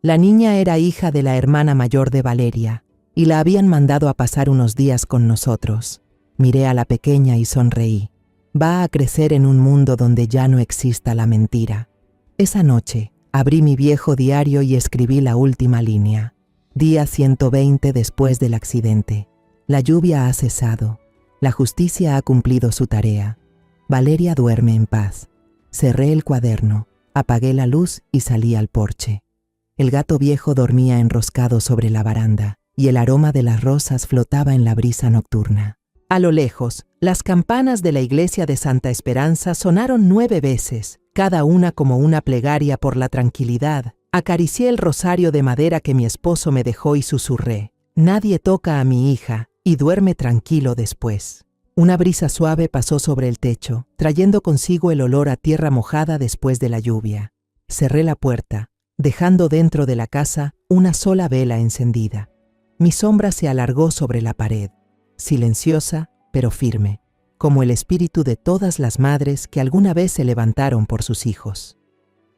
La niña era hija de la hermana mayor de Valeria, y la habían mandado a pasar unos días con nosotros. Miré a la pequeña y sonreí. Va a crecer en un mundo donde ya no exista la mentira. Esa noche, abrí mi viejo diario y escribí la última línea. Día 120 después del accidente. La lluvia ha cesado. La justicia ha cumplido su tarea. Valeria duerme en paz. Cerré el cuaderno, apagué la luz y salí al porche. El gato viejo dormía enroscado sobre la baranda y el aroma de las rosas flotaba en la brisa nocturna. A lo lejos, las campanas de la iglesia de Santa Esperanza sonaron 9 veces, cada una como una plegaria por la tranquilidad. Acaricié el rosario de madera que mi esposo me dejó y susurré: «Nadie toca a mi hija y duerme tranquilo después». Una brisa suave pasó sobre el techo, trayendo consigo el olor a tierra mojada después de la lluvia. Cerré la puerta, dejando dentro de la casa una sola vela encendida. Mi sombra se alargó sobre la pared, silenciosa pero firme, como el espíritu de todas las madres que alguna vez se levantaron por sus hijos.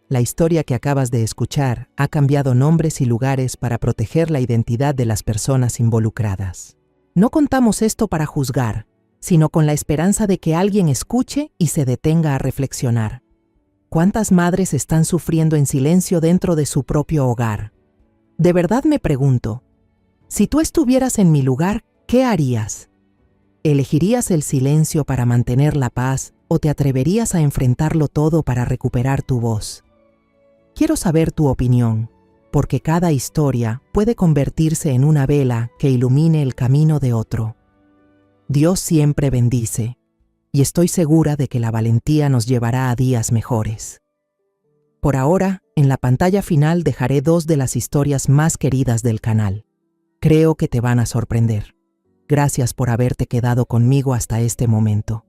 La historia que acabas de escuchar ha cambiado nombres y lugares para proteger la identidad de las personas involucradas. No contamos esto para juzgar, sino con la esperanza de que alguien escuche y se detenga a reflexionar. ¿Cuántas madres están sufriendo en silencio dentro de su propio hogar? De verdad me pregunto, si tú estuvieras en mi lugar, ¿qué harías? ¿Elegirías el silencio para mantener la paz o te atreverías a enfrentarlo todo para recuperar tu voz? Quiero saber tu opinión, porque cada historia puede convertirse en una vela que ilumine el camino de otro. Dios siempre bendice, y estoy segura de que la valentía nos llevará a días mejores. Por ahora, en la pantalla final dejaré 2 de las historias más queridas del canal. Creo que te van a sorprender. Gracias por haberte quedado conmigo hasta este momento.